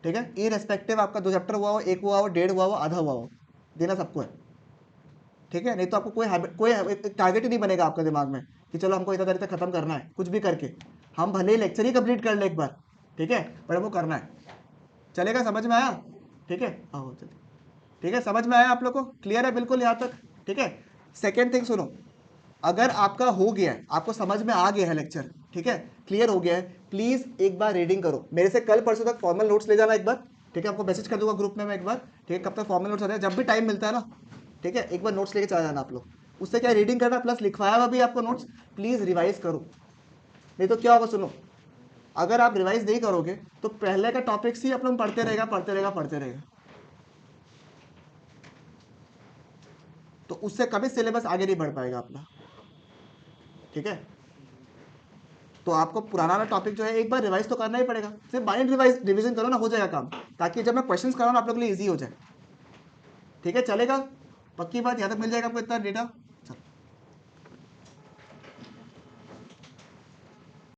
ठीक है। इररेस्पेक्टिव आपका 2 चैप्टर हुआ हो, 1 हुआ हो, 1.5 हुआ हो, आधा हुआ हो, देना सबको है, ठीक है। नहीं तो आपको कोई हैबिट, कोई टारगेट ही नहीं बनेगा आपके दिमाग में कि चलो हमको इतना तारीख तक खत्म करना है, कुछ भी करके हम भले ही लेक्चर ही कंप्लीट कर ले एक बार, ठीक है, पर हमको करना है। चलेगा, समझ में आया, ठीक है। आओ चलिए, ठीक है, समझ में आया आप लोग को, क्लियर है बिल्कुल यहाँ तक, ठीक है। सेकेंड थिंग सुनो, अगर आपका हो गया है, आपको समझ में आ गया है लेक्चर, ठीक है, क्लियर हो गया है, प्लीज एक बार रीडिंग करो मेरे से, कल परसों तक फॉर्मल नोट्स ले जाना एक बार, ठीक है। आपको मैसेज कर दूंगा ग्रुप में मैं एक बार, ठीक है। कब तक फॉर्मल नोट्स आ जाए, जब भी टाइम मिलता है ना, ठीक है, एक बार नोट्स लेके चला जाना आप लोग। उससे क्या रीडिंग करना प्लस लिखवाया हुआ भी आपको नोट्स, प्लीज रिवाइज करो, नहीं तो क्या होगा सुनो, अगर आप रिवाइज नहीं करोगे तो पहले का टॉपिक्स ही आप लोग पढ़ते रहेगा, तो उससे कभी सिलेबस आगे नहीं बढ़ पाएगा अपना, ठीक है। तो आपको पुराना वाला टॉपिक जो है एक बार रिवाइज तो करना ही पड़ेगा, सिर्फ माइंड रिवीजन करो ना, हो जाएगा काम, ताकि जब मैं क्वेश्चंस कराऊँ ना आप लोग के लिए इजी हो जाए, ठीक है। चलेगा, पक्की बात, यहाँ तक मिल जाएगा आपको इतना डेटा।